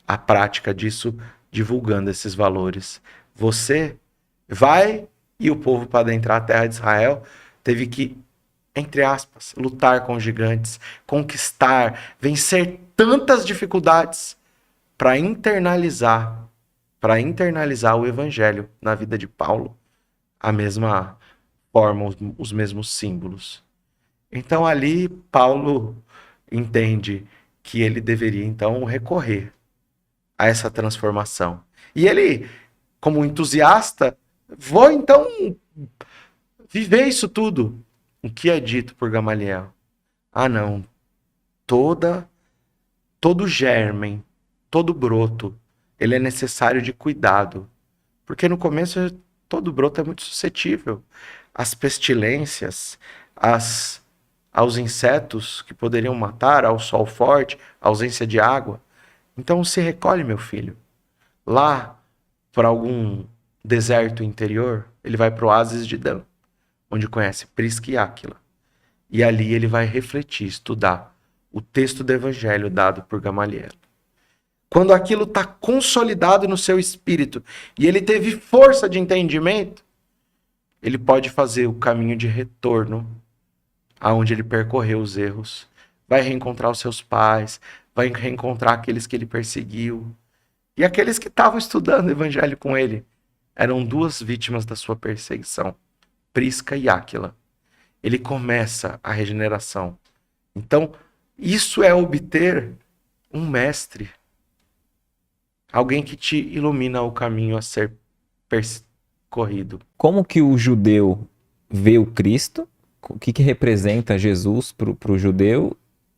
a prática disso, divulgando esses valores. Você vai, e o povo, para adentrar a terra de Israel, teve que, entre aspas, lutar com gigantes, conquistar, vencer tantas dificuldades para internalizar o evangelho na vida de Paulo, a mesma forma, os mesmos símbolos. Então ali Paulo entende que ele deveria então recorrer a essa transformação. E ele, como entusiasta, vou então viver isso tudo. O que é dito por Gamaliel? Não, todo germen, todo broto, ele é necessário de cuidado. Porque no começo todo broto é muito suscetível às pestilências, aos insetos que poderiam matar, ao sol forte, à ausência de água. Então se recolhe, meu filho. Lá, para algum deserto interior, ele vai para o oásis de Dan, onde conhece Prisca e Áquila. E ali ele vai refletir, estudar o texto do evangelho dado por Gamaliel. Quando aquilo está consolidado no seu espírito e ele teve força de entendimento, ele pode fazer o caminho de retorno aonde ele percorreu os erros. Vai reencontrar os seus pais, vai reencontrar aqueles que ele perseguiu. E aqueles que estavam estudando o evangelho com ele eram duas vítimas da sua perseguição, Prisca e Áquila. Ele começa a regeneração. Então, isso é obter um mestre. Alguém que te ilumina o caminho a ser percorrido. Como que o judeu vê o Cristo? O que representa Jesus para o judeu?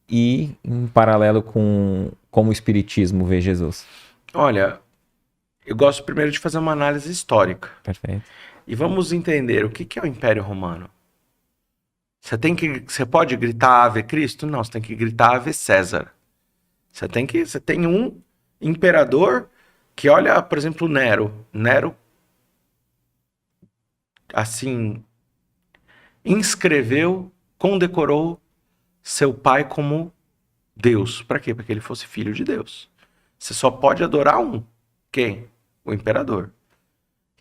E em paralelo com como o Espiritismo vê Jesus? Olha, eu gosto primeiro de fazer uma análise histórica. Perfeito. E vamos entender o que é o Império Romano. Você pode gritar Ave Cristo? Não, você tem que gritar Ave César. Você tem um imperador que olha, por exemplo, Nero. Nero, assim, inscreveu, condecorou seu pai como Deus. Para quê? Para que ele fosse filho de Deus. Você só pode adorar um. Quem? O imperador.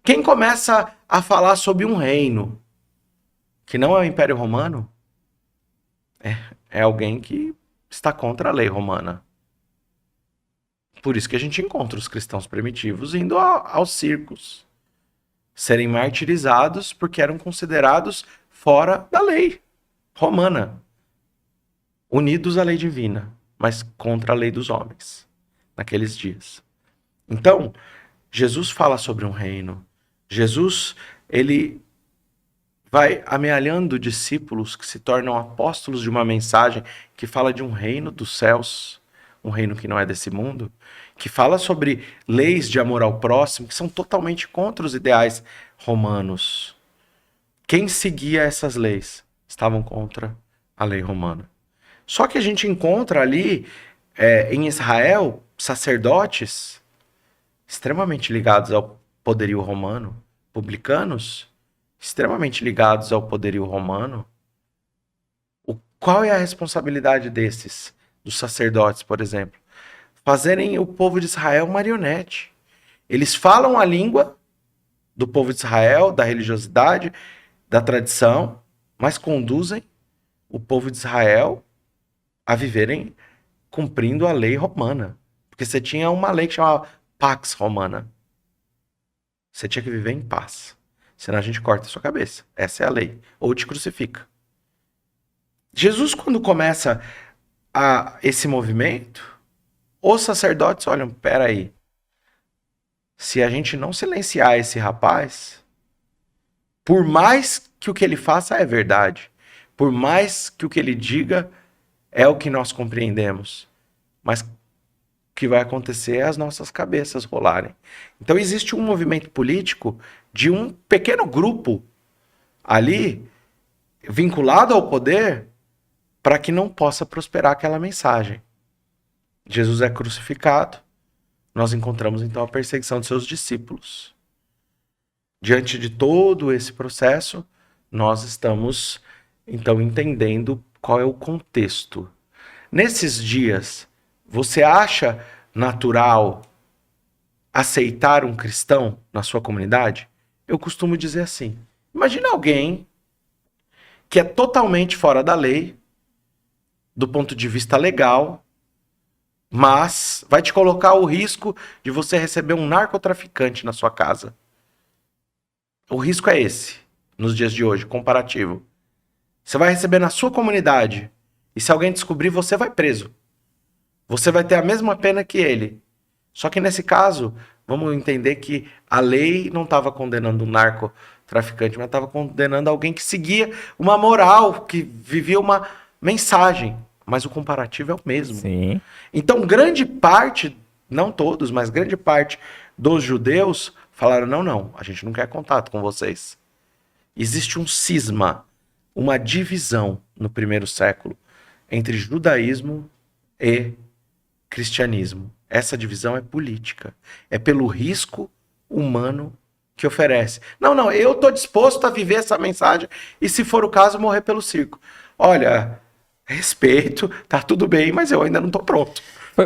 Quem começa a falar sobre um reino que não é o Império Romano é alguém que está contra a lei romana. Por isso que a gente encontra os cristãos primitivos indo aos circos, serem martirizados porque eram considerados fora da lei romana, unidos à lei divina, mas contra a lei dos homens, naqueles dias. Então, Jesus fala sobre um reino. Jesus, ele vai amealhando discípulos que se tornam apóstolos de uma mensagem que fala de um reino dos céus, um reino que não é desse mundo, que fala sobre leis de amor ao próximo que são totalmente contra os ideais romanos. Quem seguia essas leis estavam contra a lei romana. Só que a gente encontra ali, em Israel, sacerdotes extremamente ligados ao poderio romano, publicanos extremamente ligados ao poderio romano. Qual é a responsabilidade desses, dos sacerdotes, por exemplo? Fazerem o povo de Israel marionete. Eles falam a língua do povo de Israel, da religiosidade, da tradição, mas conduzem o povo de Israel a viverem cumprindo a lei romana. Porque você tinha uma lei que chamava Pax Romana. Você tinha que viver em paz. Senão a gente corta a sua cabeça. Essa é a lei. Ou te crucifica. Jesus, quando começa esse movimento, os sacerdotes olham, peraí, se a gente não silenciar esse rapaz, por mais que o que ele faça é verdade, por mais que o que ele diga é o que nós compreendemos, mas o que vai acontecer é as nossas cabeças rolarem. Então existe um movimento político de um pequeno grupo ali, vinculado ao poder, para que não possa prosperar aquela mensagem. Jesus é crucificado, nós encontramos então a perseguição de seus discípulos. Diante de todo esse processo, nós estamos então entendendo qual é o contexto. Nesses dias, você acha natural aceitar um cristão na sua comunidade? Eu costumo dizer assim, imagina alguém que é totalmente fora da lei, do ponto de vista legal, mas vai te colocar o risco de você receber um narcotraficante na sua casa. O risco é esse, nos dias de hoje, comparativo. Você vai receber na sua comunidade, e se alguém descobrir, você vai preso. Você vai ter a mesma pena que ele. Só que nesse caso, vamos entender que a lei não estava condenando um narcotraficante, mas estava condenando alguém que seguia uma moral, que vivia uma mensagem. Mas o comparativo é o mesmo. Sim. Então, grande parte, não todos, mas grande parte dos judeus falaram, não, a gente não quer contato com vocês. Existe um cisma, uma divisão no primeiro século entre judaísmo e cristianismo. Essa divisão é política. É pelo risco humano que oferece. Não, eu estou disposto a viver essa mensagem e, se for o caso, morrer pelo circo. Olha, respeito, tá tudo bem, mas eu ainda não estou pronto.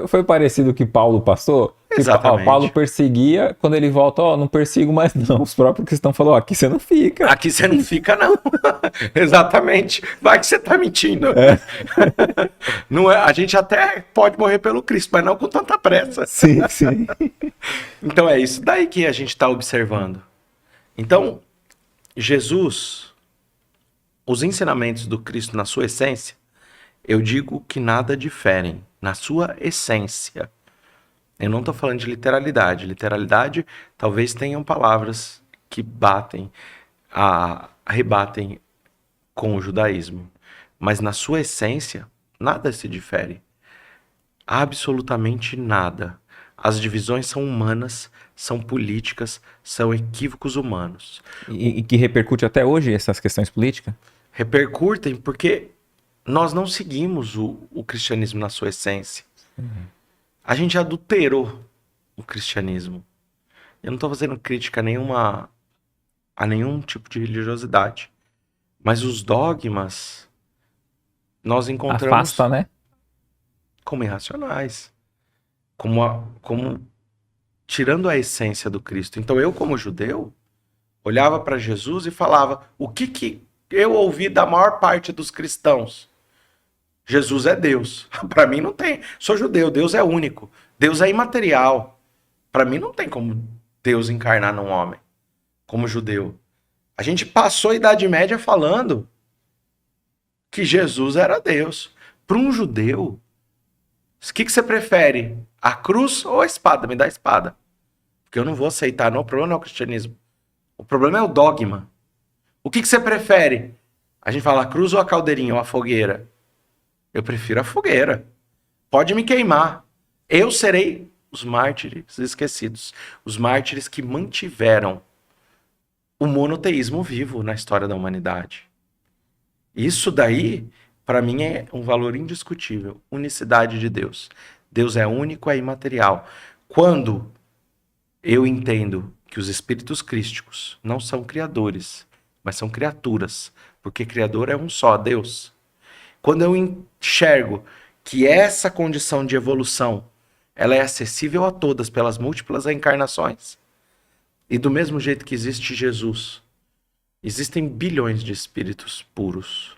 Foi parecido o que Paulo passou? Exatamente. Paulo perseguia, quando ele volta, não persigo mais não. Os próprios cristãos falaram, aqui você não fica. Aqui você não fica, não. Exatamente. Vai que você tá mentindo. Não é, a gente até pode morrer pelo Cristo, mas não com tanta pressa. Sim. Então é isso daí que a gente está observando. Então, Jesus, os ensinamentos do Cristo na sua essência, eu digo que nada diferem. Na sua essência. Eu não estou falando de literalidade. Literalidade, talvez tenham palavras que rebatem com o judaísmo. Mas na sua essência, nada se difere. Absolutamente nada. As divisões são humanas, são políticas, são equívocos humanos. E que repercute até hoje essas questões políticas? Repercutem porque nós não seguimos o cristianismo na sua essência. A gente adulterou o cristianismo. Eu não estou fazendo crítica nenhuma a nenhum tipo de religiosidade. Mas os dogmas nós encontramos Afasta, né? como irracionais. Como tirando a essência do Cristo. Então eu, como judeu, olhava para Jesus e falava: o que eu ouvi da maior parte dos cristãos? Jesus é Deus. Para mim não tem. Sou judeu, Deus é único. Deus é imaterial. Para mim não tem como Deus encarnar num homem, como judeu. A gente passou a Idade Média falando que Jesus era Deus. Para um judeu, o que você prefere? A cruz ou a espada? Me dá a espada. Porque eu não vou aceitar. Não, o problema não é o cristianismo. O problema é o dogma. O que você prefere? A gente fala a cruz ou a caldeirinha ou a fogueira? Eu prefiro a fogueira. Pode me queimar. Eu serei os mártires esquecidos. Os mártires que mantiveram o monoteísmo vivo na história da humanidade. Isso daí, para mim, é um valor indiscutível. Unicidade de Deus. Deus é único, é imaterial. Quando eu entendo que os espíritos crísticos não são criadores, mas são criaturas, porque criador é um só, Deus. Quando eu enxergo que essa condição de evolução ela é acessível a todas pelas múltiplas encarnações, e do mesmo jeito que existe Jesus, existem bilhões de espíritos puros,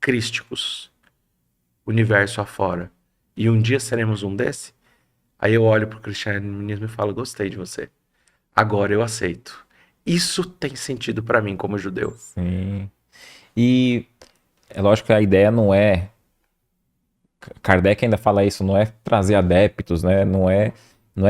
crísticos, universo afora, e um dia seremos um desse, aí eu olho para o cristianismo e falo: gostei de você, agora eu aceito. Isso tem sentido para mim como judeu. Sim. E é lógico que a ideia não é. Kardec ainda fala isso, não é trazer adeptos, né? Não é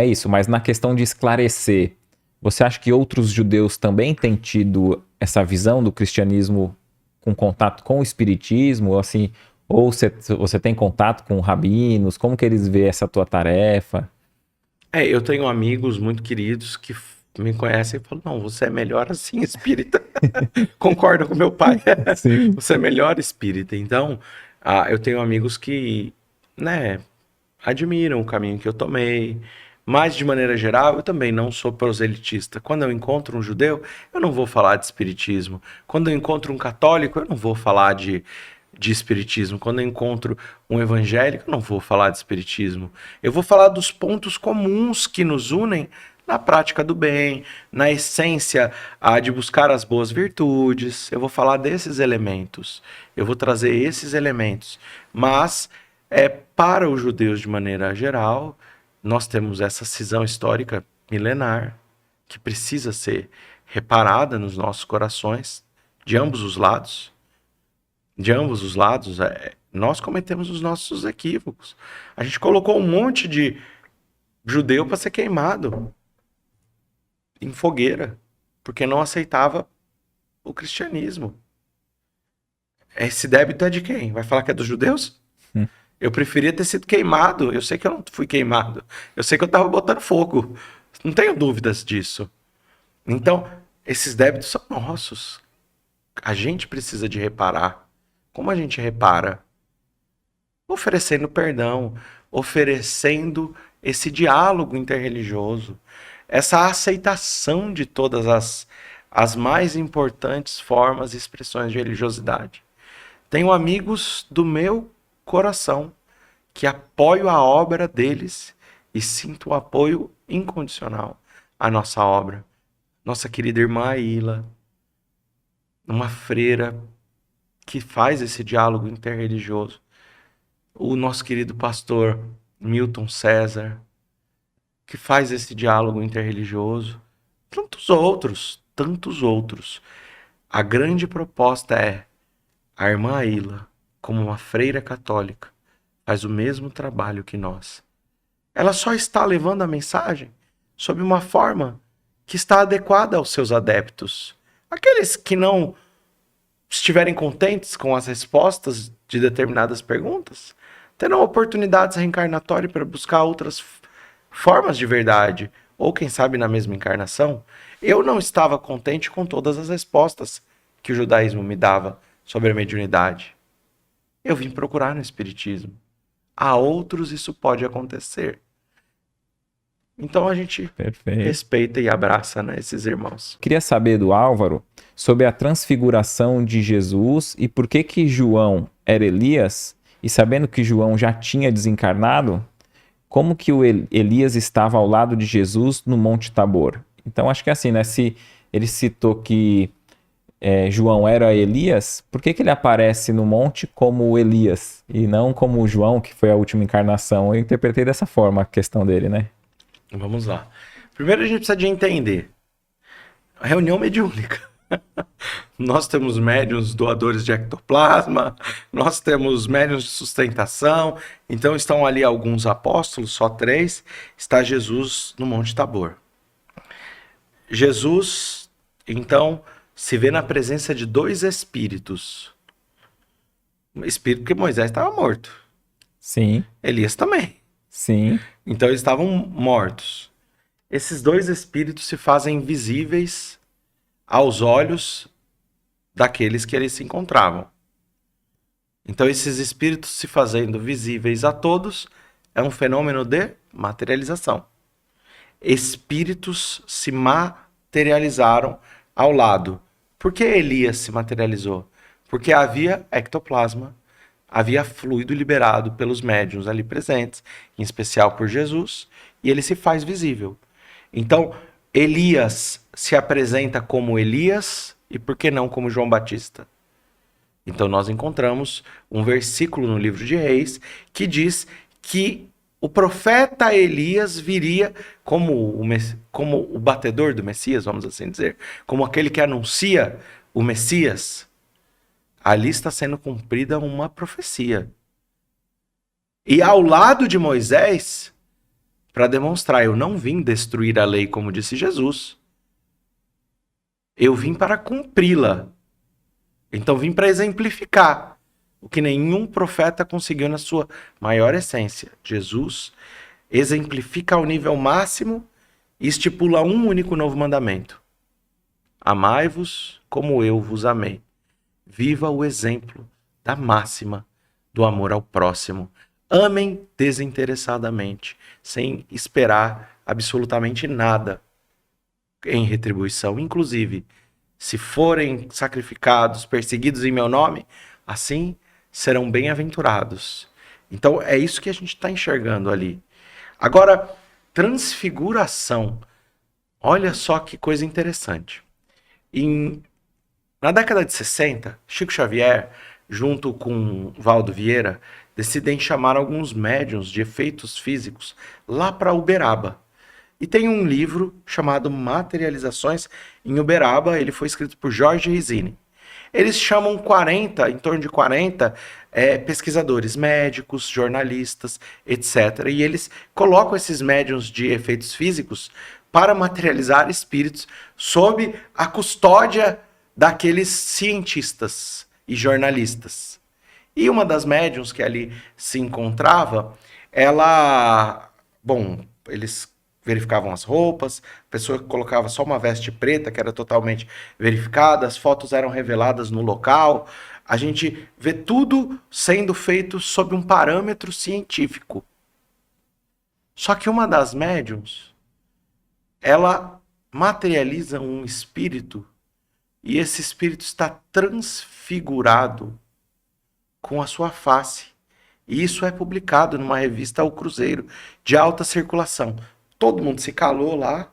isso, mas na questão de esclarecer, você acha que outros judeus também têm tido essa visão do cristianismo com contato com o espiritismo, assim, ou você tem contato com rabinos? Como que eles veem essa tua tarefa? Eu tenho amigos muito queridos que me conhecem e falam: não, você é melhor assim, espírita. Concorda com meu pai. Sim. Você é melhor espírita. Então, eu tenho amigos que, né, admiram o caminho que eu tomei, mas de maneira geral eu também não sou proselitista. Quando eu encontro um judeu, eu não vou falar de espiritismo. Quando eu encontro um católico, eu não vou falar de espiritismo. Quando eu encontro um evangélico, eu não vou falar de espiritismo. Eu vou falar dos pontos comuns que nos unem na prática do bem, na essência de buscar as boas virtudes. Eu vou falar desses elementos. Eu vou trazer esses elementos. Mas, para os judeus de maneira geral, nós temos essa cisão histórica milenar que precisa ser reparada nos nossos corações, de ambos os lados. De ambos os lados, nós cometemos os nossos equívocos. A gente colocou um monte de judeu para ser queimado em fogueira, porque não aceitava o cristianismo. Esse débito é de quem? Vai falar que é dos judeus? Eu preferia ter sido queimado. Eu sei que eu não fui queimado. Eu sei que eu estava botando fogo. Não tenho dúvidas disso. Então, esses débitos são nossos. A gente precisa de reparar. Como a gente repara? Oferecendo perdão, oferecendo esse diálogo interreligioso, essa aceitação de todas as mais importantes formas e expressões de religiosidade. Tenho amigos do meu coração que apoio a obra deles e sinto o apoio incondicional à nossa obra. Nossa querida irmã Aila, uma freira que faz esse diálogo interreligioso. O nosso querido pastor Milton César, que faz esse diálogo interreligioso. Tantos outros, tantos outros. A grande proposta é: a irmã Aila, como uma freira católica, faz o mesmo trabalho que nós. Ela só está levando a mensagem sob uma forma que está adequada aos seus adeptos. Aqueles que não estiverem contentes com as respostas de determinadas perguntas, terão oportunidades reencarnatórias para buscar outras formas de verdade, ou quem sabe na mesma encarnação, eu não estava contente com todas as respostas que o judaísmo me dava sobre a mediunidade. Eu vim procurar no espiritismo. A outros isso pode acontecer. Então a gente Perfeito. respeita e abraça, né, esses irmãos. Queria saber do Álvaro sobre a transfiguração de Jesus e por que que João era Elias, e sabendo que João já tinha desencarnado, como que o Elias estava ao lado de Jesus no Monte Tabor. Então acho que é assim, né? Se ele citou que João era Elias, por que que ele aparece no monte como Elias e não como João, que foi a última encarnação? Eu interpretei dessa forma a questão dele, né? Vamos lá. Primeiro a gente precisa de entender. A reunião mediúnica. Nós temos médiuns doadores de ectoplasma, nós temos médiuns de sustentação, então estão ali alguns apóstolos, só 3, está Jesus no Monte Tabor. Jesus, então, se vê na presença de 2 espíritos. Espírito porque Moisés estava morto. Sim, Elias também. sim, Então eles estavam mortos. Esses 2 espíritos se fazem visíveis aos olhos daqueles que eles se encontravam. Então esses espíritos se fazendo visíveis a todos é um fenômeno de materialização. Espíritos se materializaram ao lado. Por que Elias se materializou? Porque havia ectoplasma, havia fluido liberado pelos médiuns ali presentes, em especial por Jesus, e ele se faz visível. Então, Elias se apresenta como Elias e por que não como João Batista? Então nós encontramos um versículo no livro de Reis que diz que o profeta Elias viria como o batedor do Messias, vamos assim dizer, como aquele que anuncia o Messias. Ali está sendo cumprida uma profecia. E ao lado de Moisés, para demonstrar, eu não vim destruir a lei, como disse Jesus. Eu vim para cumpri-la. Então vim para exemplificar o que nenhum profeta conseguiu na sua maior essência. Jesus exemplifica ao nível máximo e estipula um único novo mandamento. Amai-vos como eu vos amei. Viva o exemplo da máxima do amor ao próximo. Amem desinteressadamente, sem esperar absolutamente nada em retribuição. Inclusive, se forem sacrificados, perseguidos em meu nome, assim serão bem-aventurados. Então, é isso que a gente está enxergando ali. Agora, transfiguração. Olha só que coisa interessante. Na década de 60, Chico Xavier, junto com Valdo Vieira, decidem chamar alguns médiuns de efeitos físicos lá para Uberaba. E tem um livro chamado Materializações em Uberaba, ele foi escrito por Jorge Risini. Eles chamam 40, em torno de 40, pesquisadores médicos, jornalistas, etc. E eles colocam esses médiuns de efeitos físicos para materializar espíritos sob a custódia daqueles cientistas e jornalistas. E uma das médiuns que ali se encontrava, eles verificavam as roupas, a pessoa colocava só uma veste preta, que era totalmente verificada, as fotos eram reveladas no local, a gente vê tudo sendo feito sob um parâmetro científico. Só que uma das médiuns, ela materializa um espírito, e esse espírito está transfigurado com a sua face. E isso é publicado numa revista O Cruzeiro, de alta circulação. Todo mundo se calou lá,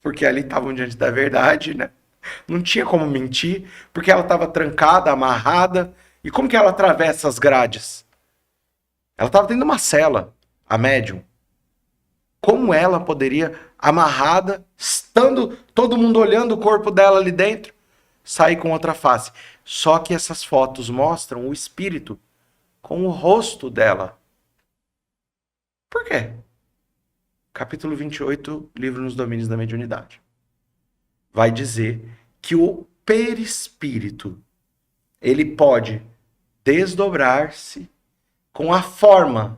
porque ali estavam diante da verdade, né? Não tinha como mentir, porque ela estava trancada, amarrada. E como que ela atravessa as grades? Ela estava dentro de uma cela, a médium. Como ela poderia, amarrada, estando todo mundo olhando o corpo dela ali dentro, sair com outra face? Só que essas fotos mostram o espírito com o rosto dela. Por quê? Capítulo 28, livro Nos Domínios da Mediunidade. Vai dizer que o perispírito, ele pode desdobrar-se com a forma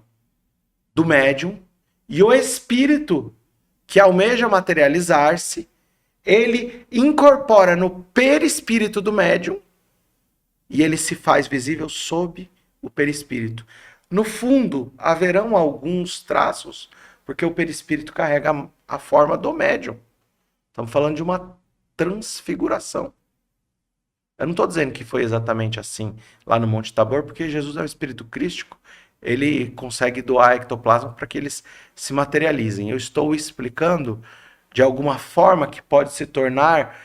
do médium E o espírito que almeja materializar-se, ele incorpora no perispírito do médium e ele se faz visível sob o perispírito. No fundo, haverão alguns traços, porque o perispírito carrega a forma do médium. Estamos falando de uma transfiguração. Eu não estou dizendo que foi exatamente assim lá no Monte Tabor, porque Jesus é o espírito crístico, ele consegue doar ectoplasma para que eles se materializem. Eu estou explicando de alguma forma que pode se tornar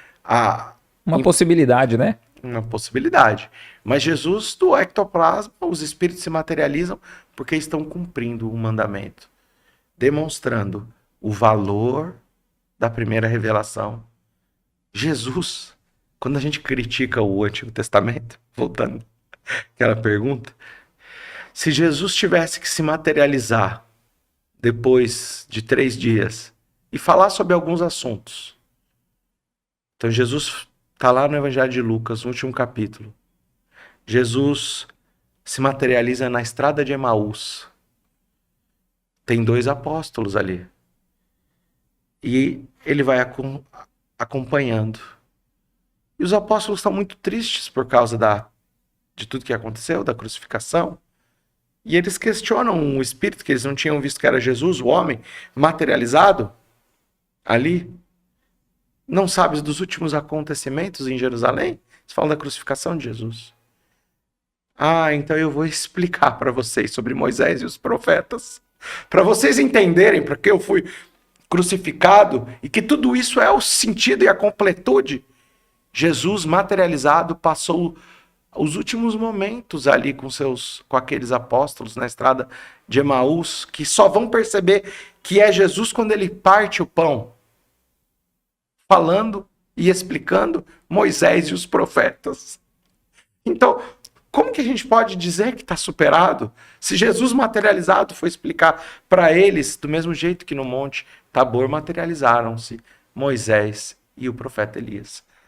Uma possibilidade, né? uma possibilidade. Mas Jesus doa ectoplasma, os espíritos se materializam porque estão cumprindo o mandamento, demonstrando o valor da primeira revelação. Jesus, quando a gente critica o Antigo Testamento, voltando àquela pergunta, se Jesus tivesse que se materializar depois de 3 dias e falar sobre alguns assuntos. Então Jesus está lá no Evangelho de Lucas, no último capítulo. Jesus se materializa na estrada de Emaús. Tem 2 apóstolos ali. E ele vai acompanhando. E os apóstolos estão muito tristes por causa de tudo que aconteceu, da crucificação. E eles questionam o espírito, que eles não tinham visto que era Jesus, o homem, materializado ali. Não sabes dos últimos acontecimentos em Jerusalém? Eles falam da crucificação de Jesus. Ah, então eu vou explicar para vocês sobre Moisés e os profetas. Para vocês entenderem para que eu fui crucificado e que tudo isso é o sentido e a completude. Jesus materializado passou os últimos momentos ali com aqueles apóstolos na estrada de Emaús, que só vão perceber que é Jesus quando ele parte o pão, falando e explicando Moisés e os profetas. Então, como que a gente pode dizer que está superado se Jesus materializado foi explicar para eles, do mesmo jeito que no Monte Tabor materializaram-se Moisés e o profeta Elias?